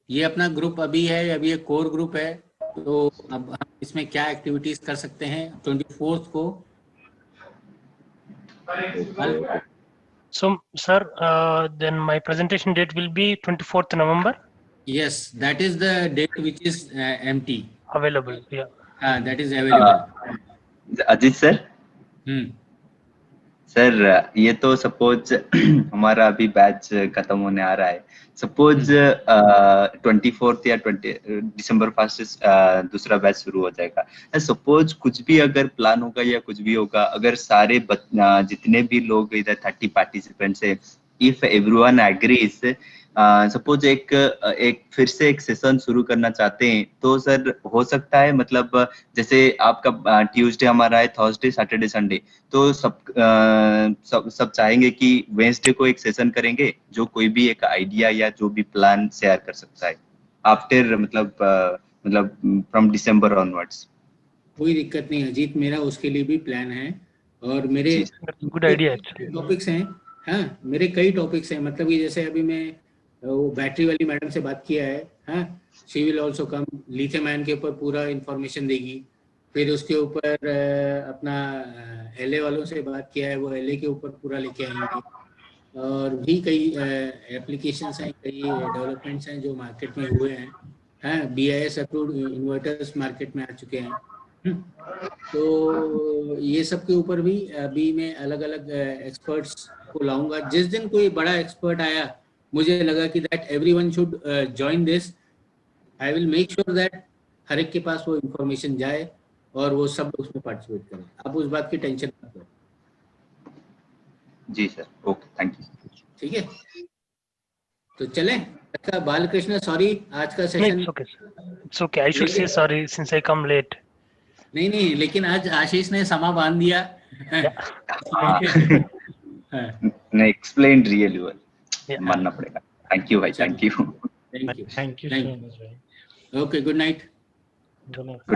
ये अपना ग्रुप अभी है, अभी एक कोर ग्रुप है, तो अब हम इसमें क्या एक्टिविटीज कर सकते हैं 24th को। So sir, then my presentation date will be 24th November. Yes, that is the date which is empty. Available, yeah. That is available. Ajit sir, sir ये तो सपोज हमारा अभी बैच खत्म होने आ रहा है। सपोज 24 या 20 दिसंबर 1 दूसरा बैच शुरू हो जाएगा। सपोज कुछ भी अगर प्लान होगा या कुछ भी होगा, अगर सारे जितने भी लोग इधर 30 पार्टिसिपेंट्स है, इफ एवरीवन एग्रीज, सपोज एक फिर से एक सेशन शुरू करना चाहते हैं तो सर हो सकता है, मतलब जैसे आपका ट्यूसडे हमारा है, थर्सडे, सैटरडे, संडे, तो सब चाहेंगे कि वेडनेसडे को एक सेशन करेंगे, जो कोई भी एक आइडिया या जो भी प्लान शेयर कर सकता है आफ्टर मतलब फ्रॉम दिसंबर ऑनवर्ड्स। कोई दिक्कत नहीं अजीत, मेरा उसके लिए भी प्लान है, और मेरे गुड आइडिया टॉपिक्स हैं। हाँ, मेरे कई टॉपिक्स हैं, मतलब कि जैसे अभी मैं वो बैटरी वाली मैडम से बात किया है। हाँ, she will also come, lithium ion के ऊपर पूरा इंफॉर्मेशन देगी। फिर उसके ऊपर अपना एलए वालों से बात किया है, वो एलए के ऊपर पूरा लेके आएंगे। और भी कई एप्लीकेशंस हैं, कई डेवलपमेंट्स हैं जो मार्केट में हुए हैं। BIS अप्रूव्ड इन्वर्टर्स मार्केट में आ चुके हैं। तो ये सब के ऊपर भी अभी मैं अलग अलग एक्सपर्ट्स को लाऊंगा। जिस दिन कोई बड़ा एक्सपर्ट आया, मुझे लगा कि that everyone should join this, I will make sure that हर एक के पास वो इंफॉर्मेशन जाए और वो सब उसमें पार्टिसिपेट करें। आप उस बात की टेंशन मत लो। जी सर, ओके, थैंक यू। ठीक है, तो चलें। अच्छा बालकृष्ण, सॉरी आज का session. It's okay. I should say sorry since I come late. नहीं, लेकिन आज आशीष ने समा बांध दिया। नहीं, एक्सप्लेन रियली वेल, मानना पड़ेगा। थैंक यू भाई, thank you. Thank you so much भाई। Okay, good night. Good night.